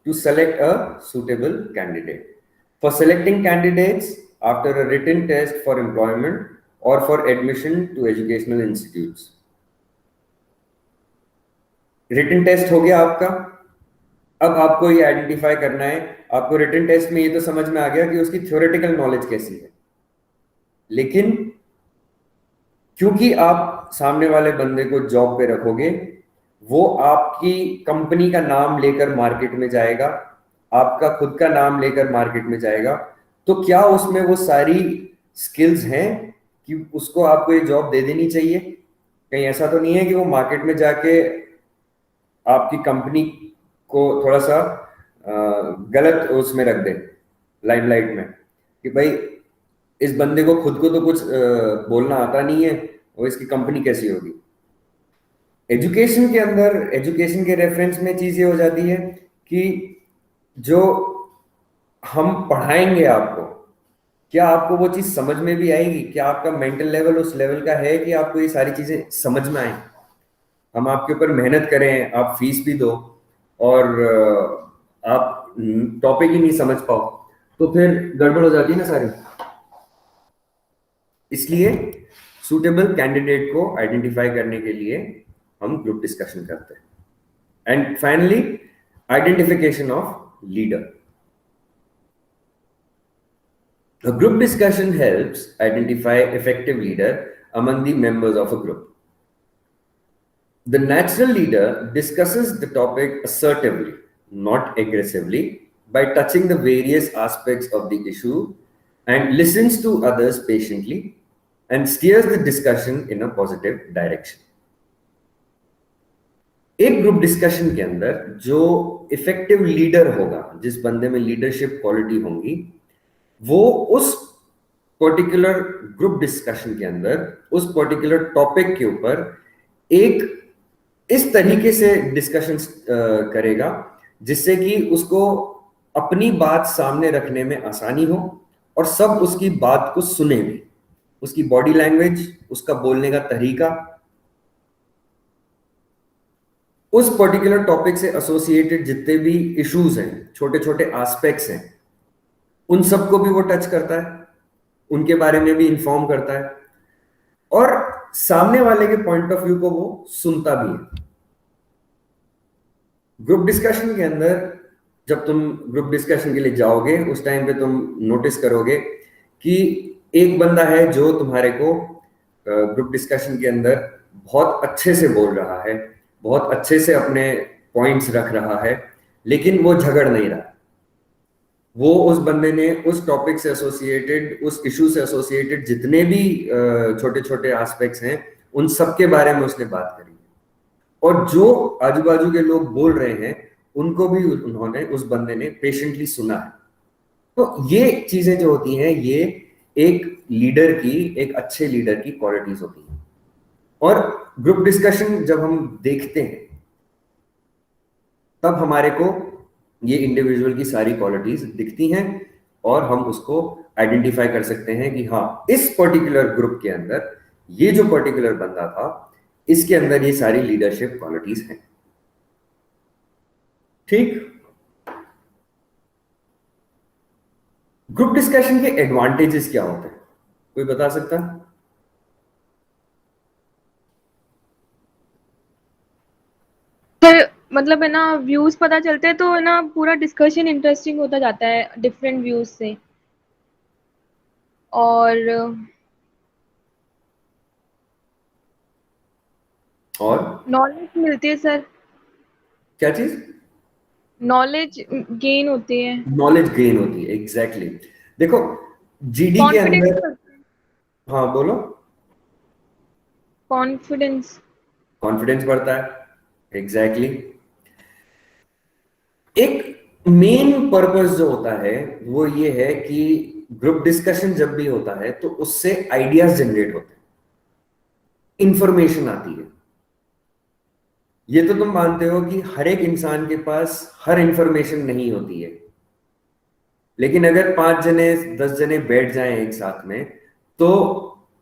To select a suitable candidate. For selecting candidates after a written test for employment or for admission to educational institutes. Written test हो गया आपका, अब आपको ये आइडेंटिफाई करना है। आपको रिटन टेस्ट में ये तो समझ में आ गया कि उसकी थ्योरेटिकल नॉलेज कैसी है, लेकिन क्योंकि आप सामने वाले बंदे को जॉब पे रखोगे, वो आपकी कंपनी का नाम लेकर मार्केट में जाएगा, आपका खुद का नाम लेकर मार्केट में जाएगा, तो क्या उसमें वो सारी स्किल्स हैं कि उसको आपको ये जॉब दे देनी चाहिए? कहीं ऐसा तो नहीं है कि वो मार्केट में जाके आपकी कंपनी को थोड़ा सा गलत उसमें रख दे, लाइमलाइट में, कि भाई इस बंदे को खुद को तो कुछ बोलना आता नहीं है, और इसकी कंपनी कैसी होगी? एजुकेशन के अंदर, एजुकेशन के रेफरेंस में चीज ये हो जाती है कि जो हम पढ़ाएंगे आपको, क्या आपको वो चीज समझ में भी आएगी? क्या आपका मेंटल लेवल उस लेवल का है कि आपको ये सारी चीजें समझ में आए? हम आपके ऊपर मेहनत करें, आप फीस भी दो, और आप टॉपिक ही नहीं समझ पाओ, तो फिर गड़बड़ हो जाती है ना सारी। इसलिए सूटेबल कैंडिडेट को आइडेंटिफाई करने के लिए हम ग्रुप डिस्कशन करते हैं। And finally, identification of leader. A group discussion helps identify effective leader among the members of a group. The natural leader discusses the topic assertively, not aggressively, by touching the various aspects of the issue and listens to others patiently and steers the discussion in a positive direction. एक group discussion के अंदर जो effective leader होगा, जिस बंदे में leadership quality होंगी, वो उस पर्टिकुलर ग्रुप डिस्कशन के अंदर उस पर्टिकुलर टॉपिक के ऊपर एक इस तरीके से डिस्कशन करेगा जिससे कि उसको अपनी बात सामने रखने में आसानी हो और सब उसकी बात को सुने भी। उसकी बॉडी लैंग्वेज, उसका बोलने का तरीका, उस पर्टिकुलर टॉपिक से एसोसिएटेड जितने भी इश्यूज हैं, छोटे छोटे एस्पेक्ट्स हैं, उन सबको भी वो टच करता है, उनके बारे में भी इंफॉर्म करता है, और सामने वाले के पॉइंट ऑफ व्यू को वो सुनता भी है। ग्रुप डिस्कशन के अंदर जब तुम ग्रुप डिस्कशन के लिए जाओगे, उस टाइम पे तुम नोटिस करोगे कि एक बंदा है जो तुम्हारे को ग्रुप डिस्कशन के अंदर बहुत अच्छे से बोल रहा है, बहुत अच्छे से अपने पॉइंट्स रख रहा है, लेकिन वो झगड़ नहीं रहा। वो उस बंदे ने उस टॉपिक से एसोसिएटेड, उस इशू से एसोसिएटेड जितने भी छोटे छोटे एस्पेक्ट्स हैं, उन सब के बारे में उसने बात करी, और जो आजू बाजू के लोग बोल रहे हैं उनको भी उन्होंने, उस बंदे ने पेशेंटली सुना है। तो ये चीजें जो होती हैं, ये एक लीडर की, एक अच्छे लीडर की क्वालिटीज होती हैं। और ग्रुप डिस्कशन जब हम देखते हैं तब हमारे को ये इंडिविजुअल की सारी क्वालिटीज दिखती हैं, और हम उसको आइडेंटिफाई कर सकते हैं कि हाँ, इस पर्टिकुलर ग्रुप के अंदर ये जो पर्टिकुलर बंदा था, इसके अंदर ये सारी लीडरशिप क्वालिटीज हैं। ठीक। ग्रुप डिस्कशन के एडवांटेजेस क्या होते हैं, कोई बता सकता है? मतलब है ना, व्यूज पता चलते हैं, तो है ना पूरा डिस्कशन इंटरेस्टिंग होता जाता है डिफरेंट व्यूज से। और नॉलेज मिलती है सर। क्या चीज? नॉलेज गेन होती है। नॉलेज गेन होती है, एग्जैक्टली। देखो, जीडी के अंदर, हाँ बोलो। कॉन्फिडेंस, कॉन्फिडेंस बढ़ता है, एग्जैक्टली। एक मेन पर्पस जो होता है वो ये है कि ग्रुप डिस्कशन जब भी होता है तो उससे आइडियाज जनरेट होते हैं। इंफॉर्मेशन आती है। ये तो तुम मानते हो कि हर एक इंसान के पास हर इंफॉर्मेशन नहीं होती है, लेकिन अगर 5 जने 10 जने बैठ जाएं एक साथ में, तो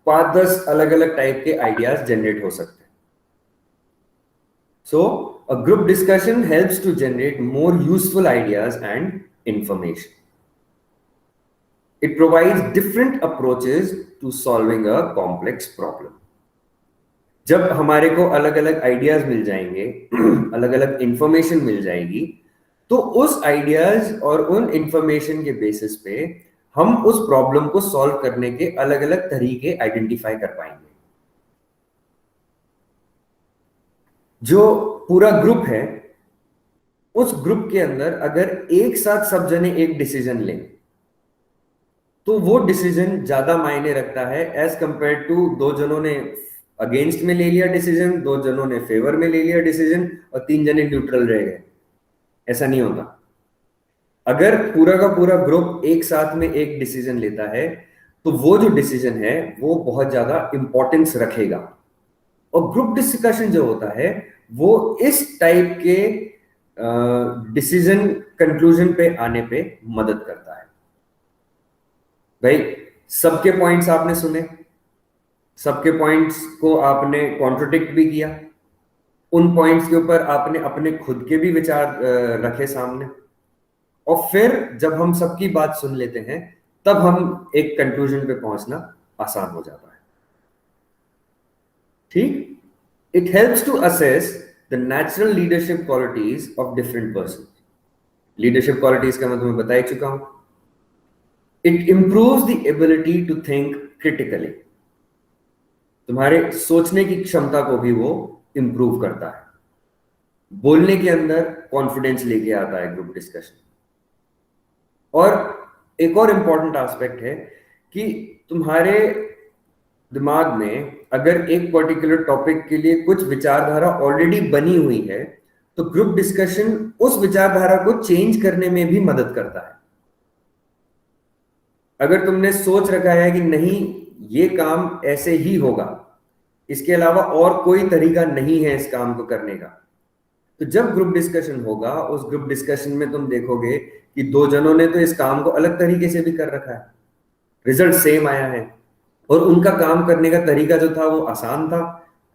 5-10 अलग अलग टाइप के आइडियाज जनरेट हो सकते हैं। So a group discussion helps to generate more useful ideas and information. It provides different approaches to solving a complex problem. जब हमारे को अलग अलग आइडियाज मिल जाएंगे, अलग अलग इंफॉर्मेशन मिल जाएगी, तो उस आइडियाज और उन इंफॉर्मेशन के बेसिस पे हम उस प्रॉब्लम को सॉल्व करने के अलग अलग तरीके आइडेंटिफाई कर पाएंगे. जो पूरा ग्रुप है, उस ग्रुप के अंदर अगर एक साथ सब जने एक डिसीजन लें, तो वो डिसीजन ज्यादा मायने रखता है एज कंपेयर टू 2 जनों ने अगेंस्ट में ले लिया डिसीजन, 2 जनों ने फेवर में ले लिया डिसीजन, और 3 जने न्यूट्रल रह गए. ऐसा नहीं होता. अगर पूरा का पूरा ग्रुप एक साथ में एक डिसीजन लेता है, तो वो जो डिसीजन है वो बहुत ज्यादा इंपॉर्टेंस रखेगा. और ग्रुप डिस्कशन जो होता है वो इस टाइप के डिसीजन कंक्लूजन पे आने पे मदद करता है. भाई, सबके पॉइंट्स आपने सुने, सबके पॉइंट्स को आपने कॉन्ट्रोडिक्ट भी किया, उन पॉइंट्स के ऊपर आपने अपने खुद के भी विचार रखे सामने, और फिर जब हम सबकी बात सुन लेते हैं, तब हम एक कंक्लूजन पे पहुंचना आसान हो जाता है. ठीक. It helps to assess the natural leadership qualities of different person. Leadership qualities का मैं तुम्हें बता ही चुका हूं. It improves the ability to think critically. तुम्हारे सोचने की क्षमता को भी वो इंप्रूव करता है. बोलने के अंदर कॉन्फिडेंस लेके आता है ग्रुप डिस्कशन. और एक और इंपॉर्टेंट एस्पेक्ट है कि तुम्हारे दिमाग में अगर एक पर्टिकुलर टॉपिक के लिए कुछ विचारधारा ऑलरेडी बनी हुई है, तो ग्रुप डिस्कशन उस विचारधारा को चेंज करने में भी मदद करता है. अगर तुमने सोच रखा है कि नहीं, ये काम ऐसे ही होगा, इसके अलावा और कोई तरीका नहीं है इस काम को करने का, तो जब ग्रुप डिस्कशन होगा, उस ग्रुप डिस्कशन में तुम देखोगे कि 2 जनों ने तो इस काम को अलग तरीके से भी कर रखा है, रिजल्ट सेम आया है, और उनका काम करने का तरीका जो था वो आसान था,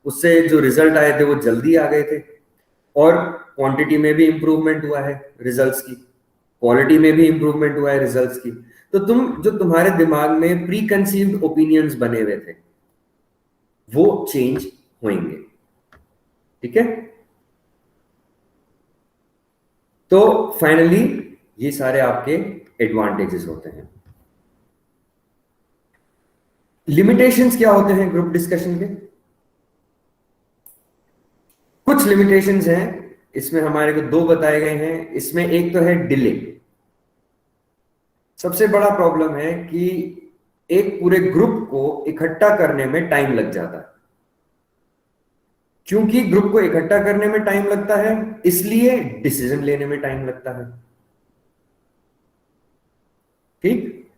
उससे जो रिजल्ट आए थे वो जल्दी आ गए थे, और क्वांटिटी में भी इंप्रूवमेंट हुआ है रिजल्ट्स की, क्वालिटी में भी इंप्रूवमेंट हुआ है रिजल्ट्स की. तो तुम्हारे दिमाग में प्री कंसीव्ड ओपिनियंस बने हुए थे, वो चेंज होंगे. ठीक है. तो फाइनली ये सारे आपके एडवांटेजेस होते हैं. लिमिटेशंस क्या होते हैं ग्रुप डिस्कशन के? कुछ लिमिटेशंस हैं, इसमें हमारे को 2 बताए गए हैं. इसमें एक तो है डिले. सबसे बड़ा प्रॉब्लम है कि एक पूरे ग्रुप को इकट्ठा करने में टाइम लग जाता है. क्योंकि ग्रुप को इकट्ठा करने में टाइम लगता है, इसलिए डिसीजन लेने में टाइम लगता है. ठीक.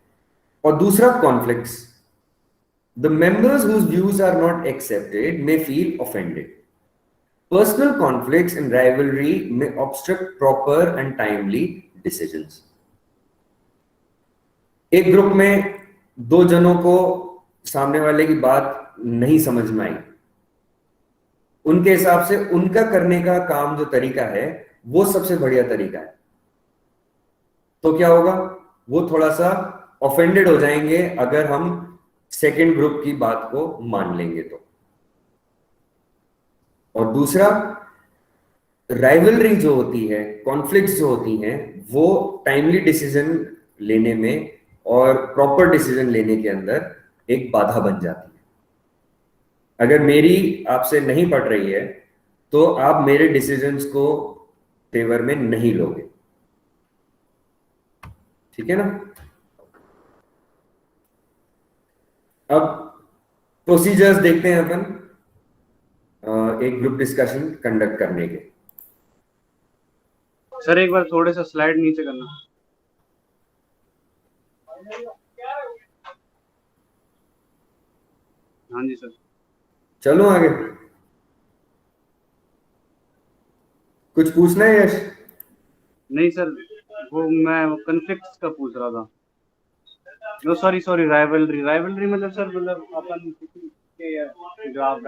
और दूसरा, conflicts. The members whose views are not accepted may feel offended. Personal conflicts and rivalry may obstruct proper and timely decisions. एक ग्रुप में 2 जनों को सामने वाले की बात नहीं समझ में आई, उनके हिसाब से उनका करने का काम जो तरीका है वो सबसे बढ़िया तरीका है, तो क्या होगा, वो थोड़ा सा ऑफेंडेड हो जाएंगे अगर हम सेकेंड ग्रुप की बात को मान लेंगे तो. और दूसरा, राइवलरी जो होती है, कॉन्फ्लिक्ट्स जो होती हैं, वो टाइमली डिसीजन लेने में और प्रॉपर डिसीजन लेने के अंदर एक बाधा बन जाती है. अगर मेरी आपसे नहीं पड़ रही है, तो आप मेरे डिसीजंस को फेवर में नहीं लोगे. ठीक है ना. अब प्रोसीजर्स देखते हैं अपन एक ग्रुप डिस्कशन कंडक्ट करने के. सर एक बार थोड़े सा स्लाइड नीचे करना. हाँ जी सर. चलो आगे, कुछ पूछना है यश? नहीं सर, वो मैं कॉन्फ्लिक्ट्स का पूछ रहा था। No sorry sorry, rivalry. Rivalry मतलब सर, मतलब अपन किसी के जो आप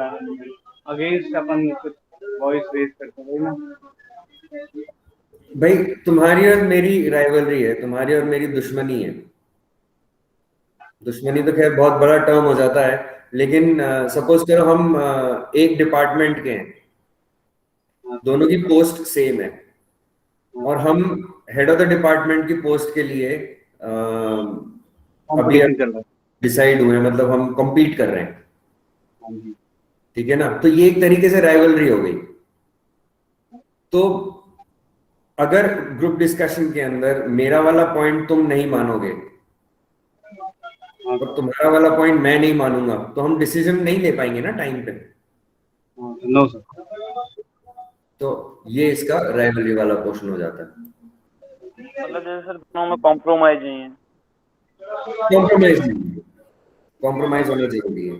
अगेंस्ट अपन कुछ वॉइस रेज करते हैं, वही ना? भाई तुम्हारी और मेरी राइवलरी है, तुम्हारी और मेरी दुश्मनी है। दुश्मनी तो खैर बहुत बड़ा टर्म हो जाता है, लेकिन सपोज करो हम एक डिपार्टमेंट के हैं, दोनों की पोस्ट सेम है, और हम हेड ऑफ द डिपार्टमेंट की पोस्ट के लिए अभी कॉम्पिटिशन चल रहा है। डिसाइड हुए, मतलब हम compete कर रहे हैं, हाँ जी। ठीक है ना? तो ये एक तरीके से राइवलरी हो गई। तो अगर ग्रुप डिस्कशन के अंदर मेरा वाला पॉइंट तुम नहीं मानोगे और तुम्हारा वाला पॉइंट मैं नहीं मानूंगा, तो हम डिसीजन नहीं ले पाएंगे ना टाइम पे। No sir. तो ये इसका राइवलरी वाला पोर्शन हो जाता है। मतलब जैसे सर दोनों में कॉम्प्रोमाइज ही है। कॉम्प्रोमाइज नहीं, कॉम्प्रोमाइज होना जरूरी है।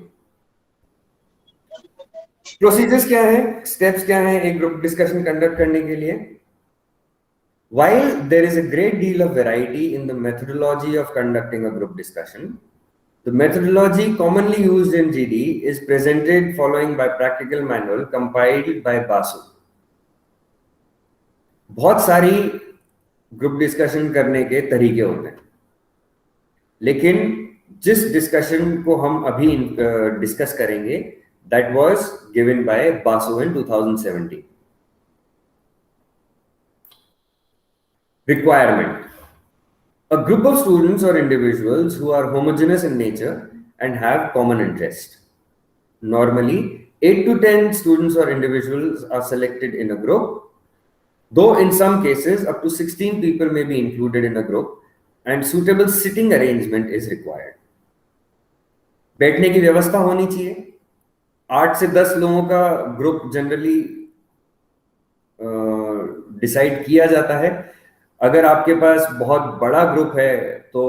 प्रोसीजर्स क्या है, स्टेप्स क्या है एक ग्रुप डिस्कशन कंडक्ट करने के लिए? While there is a great deal of variety in the methodology of conducting a group discussion, the methodology commonly used in GD is presented following by practical manual compiled by Basu. बहुत सारी group discussion करने के तरीके होते हैं, लेकिन जिस discussion को हम अभी डिस्कस करेंगे that was given by Basu in 2017. Requirement: a group of students or individuals who are homogeneous in nature and have common interest. Normally, 8 to 10 students or individuals are selected in a group, though in some cases up to 16 people may be included in a group and suitable sitting arrangement is required. बैठने की व्यवस्था होनी चाहिए। 8 से 10 लोगों का group generally decide किया जाता है। अगर आपके पास बहुत बड़ा ग्रुप है, तो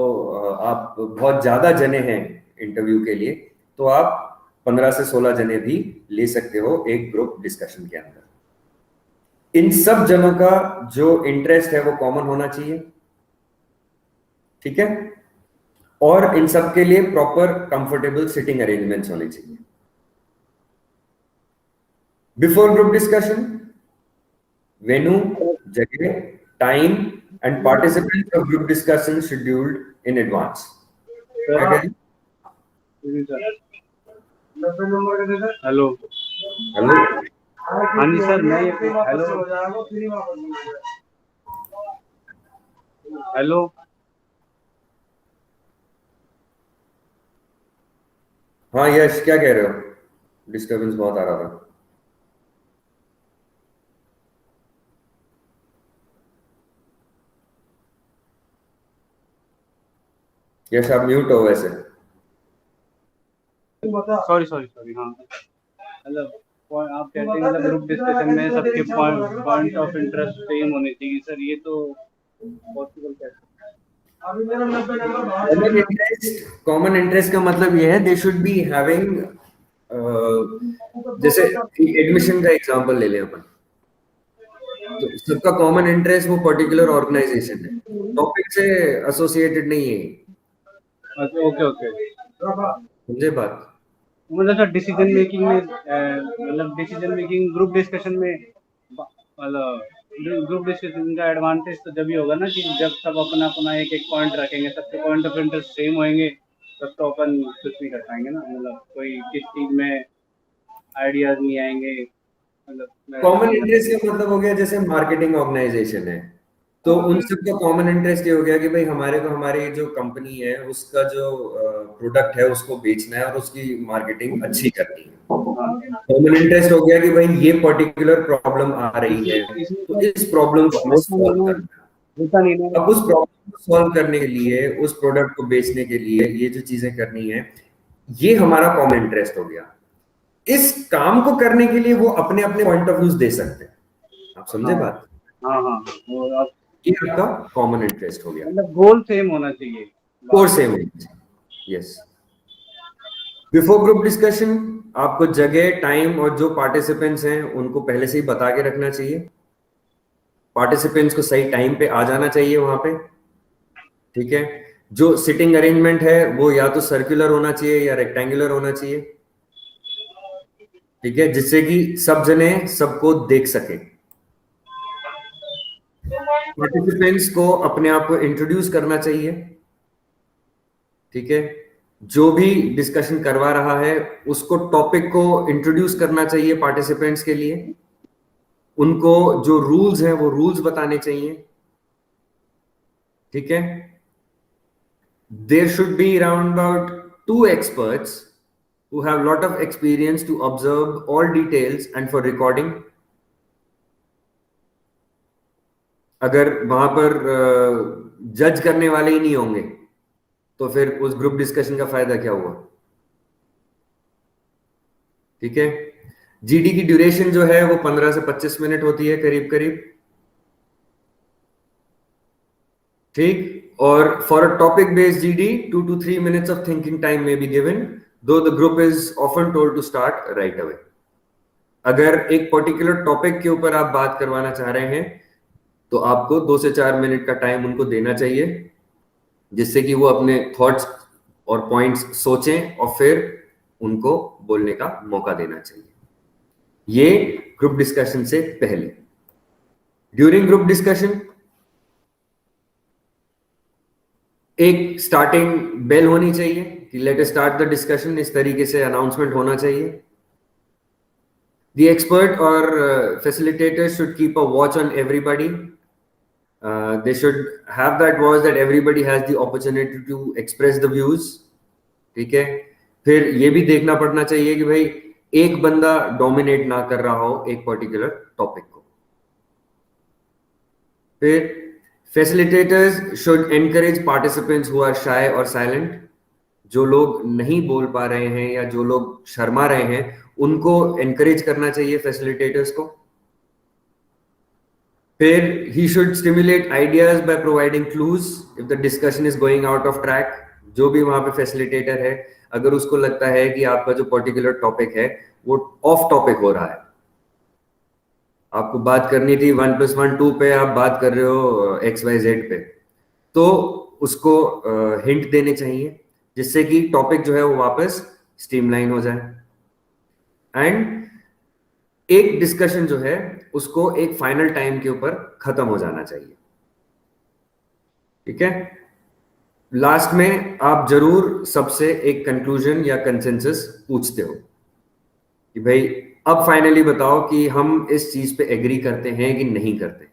आप बहुत ज्यादा जने हैं इंटरव्यू के लिए, तो आप 15 से 16 जने भी ले सकते हो एक ग्रुप डिस्कशन के अंदर। इन सब जनों का जो इंटरेस्ट है वो कॉमन होना चाहिए, ठीक है? और इन सब के लिए प्रॉपर कंफर्टेबल सिटिंग अरेंजमेंट्स होने चाहिए। बिफोर ग्रुप डिस्कशन, वेन्यू, जगह, time and participants of group discussion scheduled in advance. Hello hello, हाँ जी सर, मैं हेलो हेलो हाँ यश, क्या कह रहे हो? डिस्टर्बेंस बहुत आ रहा था। यश आप म्यूट हो वैसे। Sorry sorry sorry. हाँ मतलब आप कहते हैं मतलब ग्रुप डिस्कशन में सबके पॉइंट ऑफ इंटरेस्ट सेम होने चाहिए सर, ये तो पॉसिबल कैसे? कॉमन इंटरेस्ट का मतलब ये है दे शुड बी हैविंग, जैसे एडमिशन का एग्जांपल ले लें अपन, तो सबका कॉमन इंटरेस्ट वो पर्टिकुलर ऑर्गेनाइजेशन है, टॉपिक से एसोसिएटेड नहीं है। अच्छा, ओके ओके, समझे बात? मतलब सर डिसीजन मेकिंग में मतलब डिसीजन मेकिंग ग्रुप डिस्कशन में मतलब ग्रुप डिस्कशन का एडवांटेज तो जब ही होगा ना कि जब सब अपना अपना एक एक पॉइंट रखेंगे, सबके पॉइंट ऑफ इंटरेस्ट सेम होंगे, तब तो अपन कुछ नहीं कर पाएंगे ना। मतलब कोई किस चीज में आइडियाज नहीं आएंगे। मतलब कॉमन इंटरेस्ट का मतलब हो गया जैसे मार्केटिंग ऑर्गेनाइजेशन है, तो उन सब का कॉमन इंटरेस्ट ये हो गया कि भाई हमारे को हमारी जो कंपनी है उसका जो प्रोडक्ट है उसको बेचना है और उसकी मार्केटिंग अच्छी करनी है। कॉमन इंटरेस्ट हो गया कि भाई ये पर्टिकुलर प्रॉब्लम आ रही है, तो इस प्रॉब्लम को हमें सॉल्व करना है। अब उस प्रॉब्लम को सॉल्व करने के लिए, उस प्रोडक्ट को बेचने के लिए ये जो चीजें करनी है, ये हमारा कॉमन इंटरेस्ट हो गया। इस काम को करने के लिए वो अपने अपने पॉइंट ऑफ व्यूज दे सकते हैं। आप समझे बात? हाँ हाँ, वो आप ये आपका कॉमन इंटरेस्ट हो गया। मतलब गोल सेम होना चाहिए, कोर सेम होना चाहिए। यस। बिफोर ग्रुप डिस्कशन आपको जगह, टाइम और जो पार्टिसिपेंट्स हैं उनको पहले से ही बता के रखना चाहिए। पार्टिसिपेंट्स को सही टाइम पे आ जाना चाहिए वहां पे, ठीक है। जो सिटिंग अरेंजमेंट है वो या तो सर्कुलर होना चाहिए या रेक्टेंगुलर होना चाहिए, ठीक है, जिससे कि सब जने सबको देख सके। पार्टिसिपेंट्स को अपने आप को इंट्रोड्यूस करना चाहिए, ठीक है। जो भी डिस्कशन करवा रहा है उसको टॉपिक को इंट्रोड्यूस करना चाहिए पार्टिसिपेंट्स के लिए। उनको जो रूल्स हैं वो रूल्स बताने चाहिए, ठीक है। There should be around about 2 experts who have lot of experience to observe all details and for recording. अगर वहां पर जज करने वाले ही नहीं होंगे तो फिर उस ग्रुप डिस्कशन का फायदा क्या हुआ, ठीक है। जीडी की ड्यूरेशन जो है वो 15 से 25 मिनट होती है करीब करीब, ठीक। और for a topic based GD 2 to 3 minutes of thinking time may be given, though the group is often told to start right away. अगर एक पर्टिकुलर टॉपिक के ऊपर आप बात करवाना चाह रहे हैं तो आपको 2 से 4 मिनट का टाइम उनको देना चाहिए, जिससे कि वो अपने थॉट्स और पॉइंट्स सोचें और फिर उनको बोलने का मौका देना चाहिए। ये ग्रुप डिस्कशन से पहले। ड्यूरिंग ग्रुप डिस्कशन एक स्टार्टिंग बेल होनी चाहिए कि let us start the discussion, इस तरीके से अनाउंसमेंट होना चाहिए। The expert or facilitator should keep a watch on everybody. They should have that watch that everybody has the opportunity to express the views. ठीक है। फिर ये भी देखना पड़ना चाहिए कि भाई एक बंदा डोमिनेट ना कर रहा हो एक पर्टिकुलर टॉपिक को। फिर facilitators should encourage participants who are shy or silent. जो लोग नहीं बोल पा रहे हैं या जो लोग शर्मा रहे हैं उनको encourage करना चाहिए facilitators को। फिर he should stimulate ideas by providing clues if the discussion is going out of track. जो भी वहां पे facilitator है अगर उसको लगता है कि आपका जो particular topic है वो off topic हो रहा है, आपको बात करनी थी 1+1 2 पे, आप बात कर रहे हो XYZ पे, तो उसको हिंट देने चाहिए जिससे कि टॉपिक जो है वो वापस स्ट्रीमलाइन हो जाए। एंड एक डिस्कशन जो है उसको एक फाइनल टाइम के ऊपर खत्म हो जाना चाहिए, ठीक है। लास्ट में आप जरूर सबसे एक कंक्लूजन या कंसेंसस पूछते हो कि भाई अब फाइनली बताओ कि हम इस चीज पे एग्री करते हैं कि नहीं करते।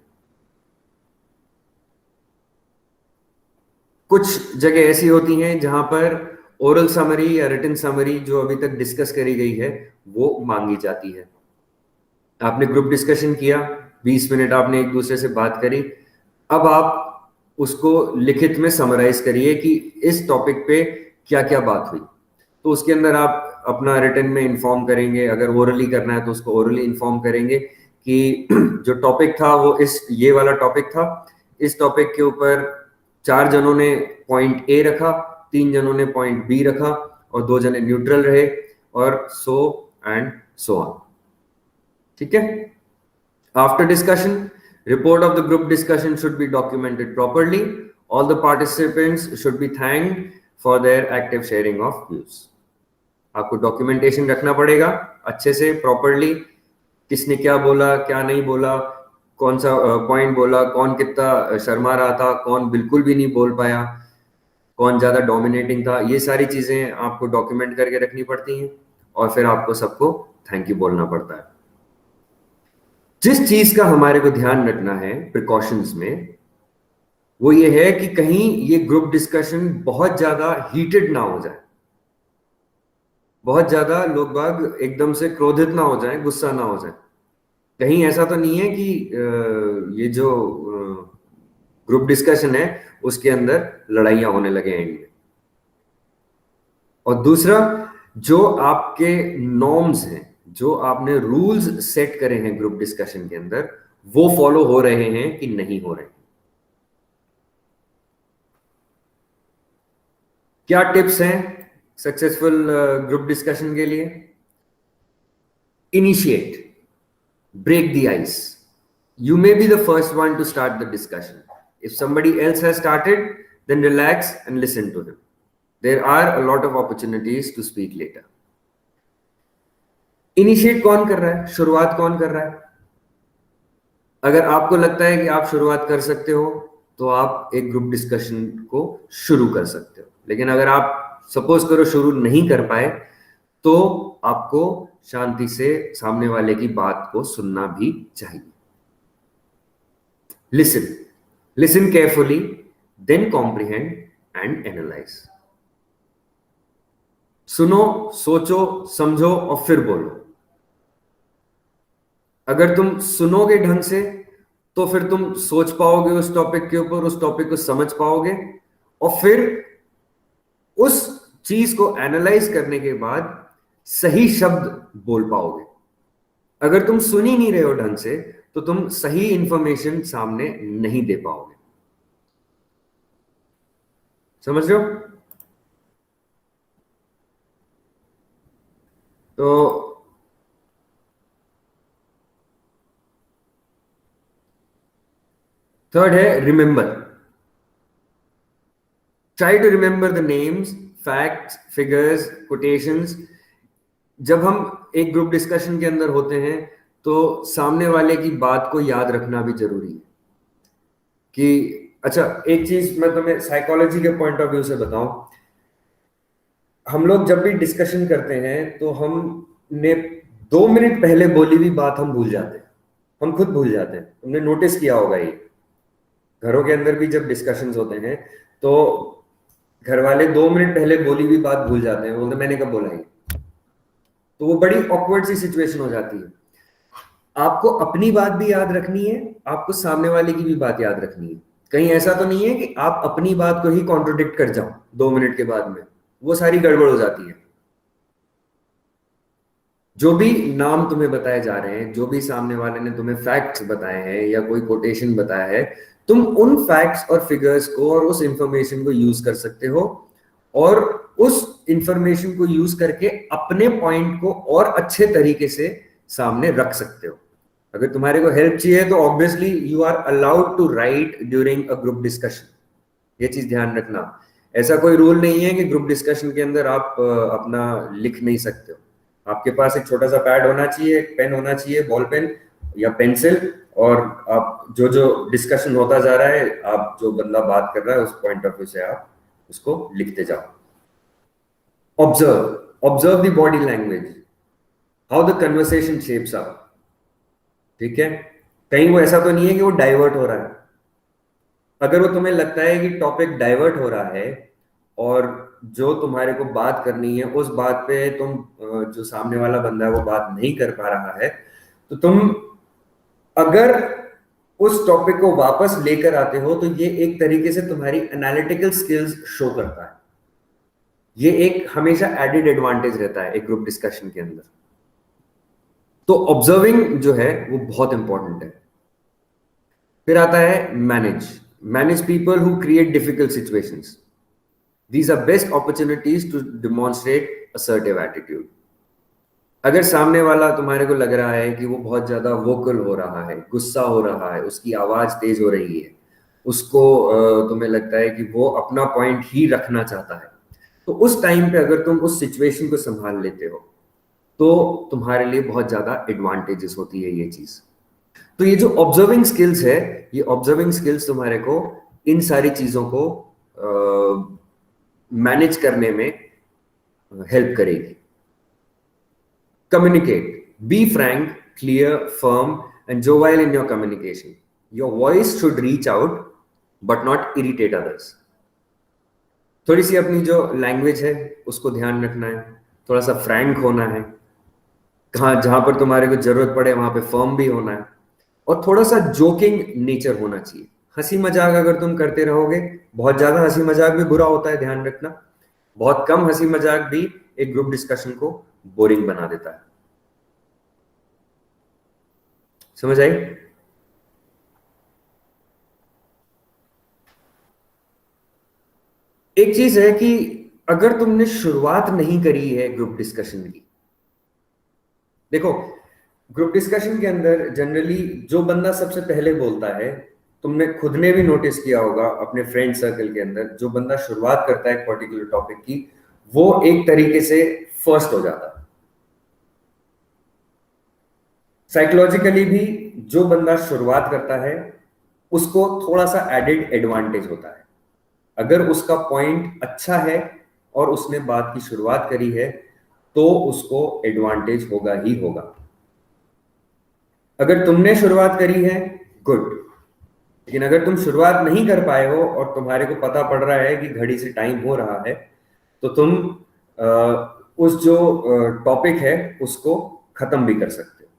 कुछ जगह ऐसी होती हैं जहां पर ओरल समरी या रिटन समरी जो अभी तक डिस्कस करी गई है वो मांगी जाती है। आपने ग्रुप डिस्कशन किया, 20 मिनट आपने एक दूसरे से बात करी, अब आप उसको लिखित में समराइज करिए कि इस टॉपिक पे क्या क्या बात हुई। तो उसके अंदर आप अपना रिटन में इन्फॉर्म करेंगे, अगर ओरली करना है तो उसको ओरली इन्फॉर्म करेंगे कि जो टॉपिक था वो ये वाला टॉपिक था, इस टॉपिक के ऊपर 4 जनों ने पॉइंट ए रखा, 3 जनों ने पॉइंट बी रखा और 2 जने न्यूट्रल रहे और सो एंड सो ऑन, ठीक है। After discussion report of the group discussion should be documented properly. All the participants should be thanked for their active sharing of views. आपको डॉक्यूमेंटेशन रखना पड़ेगा अच्छे से, प्रॉपरली, किसने क्या बोला क्या नहीं बोला, कौन सा पॉइंट बोला, कौन कितना शर्मा रहा था, कौन बिल्कुल भी नहीं बोल पाया, कौन ज्यादा डोमिनेटिंग था, ये सारी चीजें आपको डॉक्यूमेंट करके रखनी पड़ती हैं और फिर आपको सबको थैंक यू बोलना पड़ता है। जिस चीज का हमारे को ध्यान रखना है प्रिकॉशंस में वो ये है कि कहीं ये ग्रुप डिस्कशन बहुत ज्यादा हीटेड ना हो जाए, बहुत ज्यादा लोग बाग एकदम से क्रोधित ना हो जाए, गुस्सा ना हो जाए। कहीं ऐसा तो नहीं है कि ये जो ग्रुप डिस्कशन है उसके अंदर लड़ाइयां होने लगे एंड में। और दूसरा, जो आपके नॉर्म्स हैं, जो आपने रूल्स सेट करे हैं ग्रुप डिस्कशन के अंदर, वो फॉलो हो रहे हैं कि नहीं हो रहे हैं। क्या टिप्स हैं सक्सेसफुल ग्रुप डिस्कशन के लिए? Initiate, break the ice. You may be the first one to start the discussion. If somebody else has started, then relax and listen to him. There are a lot of opportunities to speak later. Initiate कौन कर रहा है? शुरुआत कौन कर रहा है? अगर आपको लगता है कि आप शुरुआत कर सकते हो तो आप एक ग्रुप डिस्कशन को शुरू कर सकते हो, लेकिन अगर आप सपोज करो शुरू नहीं कर पाए तो आपको शांति से सामने वाले की बात को सुनना भी चाहिए. Listen carefully, then comprehend and analyse. सुनो, सोचो, समझो और फिर बोलो. अगर तुम सुनोगे ढंग से तो फिर तुम सोच पाओगे उस टॉपिक के ऊपर, उस टॉपिक को समझ पाओगे और फिर उस चीज को एनालाइज करने के बाद सही शब्द बोल पाओगे. अगर तुम सुन ही नहीं रहे हो ढंग से तो तुम सही इंफॉर्मेशन सामने नहीं दे पाओगे. समझ रहे हो? तो थर्ड है remember. Try to remember the names, facts, figures, quotations. जब हम एक ग्रुप डिस्कशन के अंदर होते हैं तो सामने वाले की बात को याद रखना भी जरूरी है. कि अच्छा, एक चीज मैं तुम्हें साइकोलॉजी के पॉइंट ऑफ व्यू से बताऊं. हम लोग जब भी डिस्कशन करते हैं तो हमने 2 मिनट पहले बोली हुई बात हम भूल जाते हैं. हम खुद भूल जाते हैं. तुमने नोटिस किया होगा ये. घरों के अंदर भी जब डिस्कशंस होते हैं तो घर वाले 2 मिनट पहले बोली हुई बात भूल जाते हैं. बोलते मैंने कब बोला ये. तो वो बड़ी ऑकवर्ड सी सिचुएशन हो जाती है. आपको अपनी बात भी याद रखनी है, आपको सामने वाले की भी बात याद रखनी है. कहीं ऐसा तो नहीं है कि आप अपनी बात को ही कॉन्ट्रोडिक्ट कर जाओ 2 मिनट के बाद में. वो सारी गड़बड़ हो जाती है. जो भी नाम तुम्हें बताए जा रहे हैं, जो भी सामने वाले ने तुम्हें फैक्ट्स बताए हैं या कोई कोटेशन बताया है, तुम उन फैक्ट्स और फिगर्स को और उस इंफॉर्मेशन को यूज कर सकते हो और उस इंफॉर्मेशन को यूज करके अपने पॉइंट को और अच्छे तरीके से सामने रख सकते हो. अगर तुम्हारे को हेल्प चाहिए तो obviously you are allowed to write during a group discussion. ये चीज ध्यान रखना. ऐसा कोई रूल नहीं है कि ग्रुप डिस्कशन के अंदर आप अपना लिख नहीं सकते हो. आपके पास एक छोटा सा पैड होना चाहिए, एक पेन होना चाहिए, बॉल पेन या पेंसिल, और आप जो जो डिस्कशन होता जा रहा है, आप जो बंदा बात कर रहा है उस पॉइंट ऑफ व्यू से आप उसको लिखते जाओ. Observe the body language, how the conversation shapes up. ठीक है? कहीं वो ऐसा तो नहीं है कि वो डाइवर्ट हो रहा है. अगर वो तुम्हें लगता है कि टॉपिक डाइवर्ट हो रहा है और जो तुम्हारे को बात करनी है उस बात पे तुम जो सामने वाला बंदा है वो बात नहीं कर पा रहा है, तो तुम अगर उस टॉपिक को वापस लेकर आते हो तो ये एक तरीके से तुम्हारी एनालिटिकल स्किल्स शो करता है. ये एक हमेशा एडेड एडवांटेज रहता है एक ग्रुप डिस्कशन के अंदर. तो ऑब्जर्विंग जो है वो बहुत इंपॉर्टेंट है. फिर आता है manage people who create difficult situations. These are best opportunities to demonstrate assertive attitude. अगर सामने वाला तुम्हारे को लग रहा है कि वो बहुत ज्यादा वोकल हो रहा है, गुस्सा हो रहा है, उसकी आवाज तेज हो रही है, उसको तुम्हें लगता है कि वो अपना पॉइंट ही रखना चाहता है, तो उस टाइम पे अगर तुम उस सिचुएशन को संभाल लेते हो तो तुम्हारे लिए बहुत ज्यादा एडवांटेजेस होती है ये चीज. तो ये जो ऑब्जर्विंग स्किल्स है, ये ऑब्जर्विंग स्किल्स तुम्हारे को इन सारी चीजों को मैनेज करने में हेल्प करेगी. Communicate, be frank, clear, firm and jovial in your communication. Your voice should reach out but not irritate others. थोड़ी सी अपनी जो लैंग्वेज है उसको ध्यान रखना है, थोड़ा सा फ्रैंक होना है, जहां पर तुम्हारे को जरूरत पड़े वहां पे फर्म भी होना है, और थोड़ा सा जोकिंग नेचर होना चाहिए. हंसी मजाक अगर तुम करते रहोगे, बहुत ज्यादा हंसी मजाक भी बुरा होता है, ध्यान रखना. बहुत कम हंसी मजाक भी एक ग्रुप डिस्कशन को बोरिंग बना देता है. समझ आई? एक चीज है कि अगर तुमने शुरुआत नहीं करी है ग्रुप डिस्कशन की, देखो ग्रुप डिस्कशन के अंदर जनरली जो बंदा सबसे पहले बोलता है, तुमने खुद ने भी नोटिस किया होगा अपने फ्रेंड सर्कल के अंदर, जो बंदा शुरुआत करता है एक पर्टिकुलर टॉपिक की, वो एक तरीके से फर्स्ट हो जाता है। साइकोलॉजिकली भी जो बंदा शुरुआत करता है उसको थोड़ा सा एडेड एडवांटेज होता है। अगर उसका पॉइंट अच्छा है और उसने बात की शुरुआत करी है तो उसको एडवांटेज होगा ही होगा। अगर तुमने शुरुआत करी है, गुड। लेकिन अगर तुम शुरुआत नहीं कर पाए हो और तुम्हारे को पता पड़ रहा है कि घड़ी से टाइम हो रहा है, तो तुम उस जो टॉपिक है उसको खत्म भी कर सकते हो।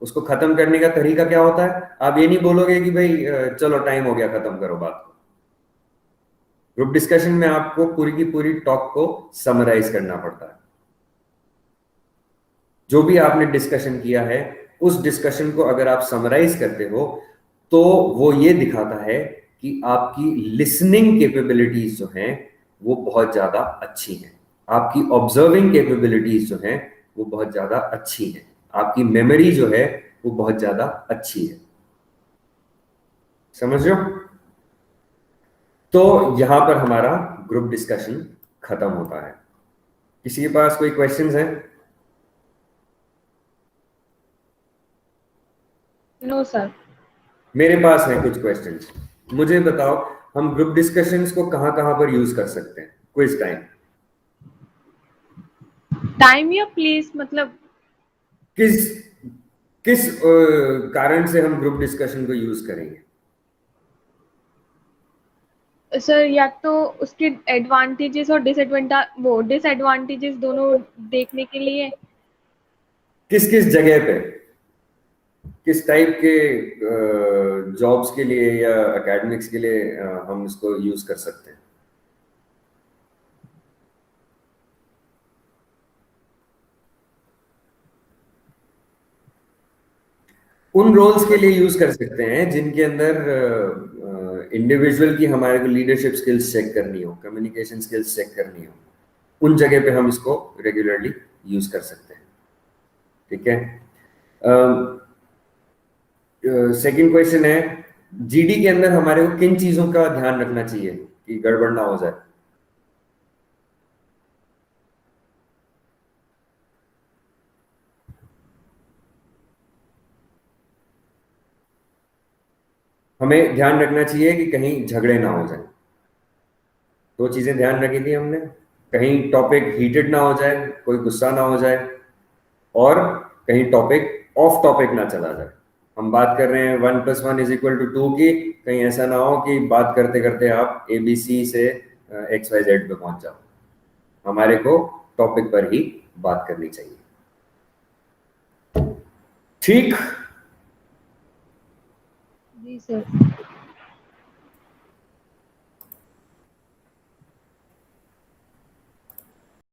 उसको खत्म करने का तरीका क्या होता है? आप ये नहीं बोलोगे कि भाई चलो टाइम हो गया, खत्म करो बात को। ग्रुप डिस्कशन में आपको पूरी की पूरी टॉक को समराइज करना पड़ता है। जो भी आपने डिस्कशन किया है उस डिस्कशन को अगर आप समराइज करते हो तो वो ये दिखाता है कि आपकी लिसनिंग कैपेबिलिटीज जो हैं वो बहुत ज्यादा अच्छी हैं, आपकी ऑब्जर्विंग कैपेबिलिटीज जो हैं वो बहुत ज्यादा अच्छी हैं, आपकी मेमोरी जो है वो बहुत ज्यादा अच्छी है। समझ रहे हो? तो यहां पर हमारा ग्रुप डिस्कशन खत्म होता है। किसी के पास कोई क्वेश्चंस हैं? No sir. मेरे पास है कुछ क्वेश्चंस। मुझे बताओ, हम ग्रुप डिस्कशंस को कहां कहां पर यूज कर सकते हैं? Quiz time. टाइम या प्लेस, मतलब किस किस कारण से हम ग्रुप डिस्कशन को यूज करेंगे? सर या तो उसके एडवांटेजेस और डिसएडवांटेजेस दोनों देखने के लिए। किस किस जगह पे, किस टाइप के जॉब्स के लिए या एकेडमिक्स के लिए हम इसको यूज कर सकते हैं? उन रोल्स के लिए यूज कर सकते हैं जिनके अंदर इंडिविजुअल की हमारे को लीडरशिप स्किल्स चेक करनी हो, कम्युनिकेशन स्किल्स चेक करनी हो, उन जगह पे हम इसको रेगुलरली यूज कर सकते हैं। ठीक है। सेकंड क्वेश्चन है, जीडी के अंदर हमारे को किन चीजों का ध्यान रखना चाहिए कि गड़बड़ ना हो जाए? हमें ध्यान रखना चाहिए कि कहीं झगड़े ना हो जाए। दो चीजें ध्यान रखी थी हमने, कहीं टॉपिक हीटेड ना हो जाए, कोई गुस्सा ना हो जाए, और कहीं टॉपिक ऑफ टॉपिक ना चला जाए। हम बात कर रहे हैं 1+1=2 की, कहीं ऐसा ना हो कि बात करते करते आप ABC से XYZ पे पहुंच जाओ। हमारे को टॉपिक पर ही बात करनी चाहिए। ठीक। जी सर।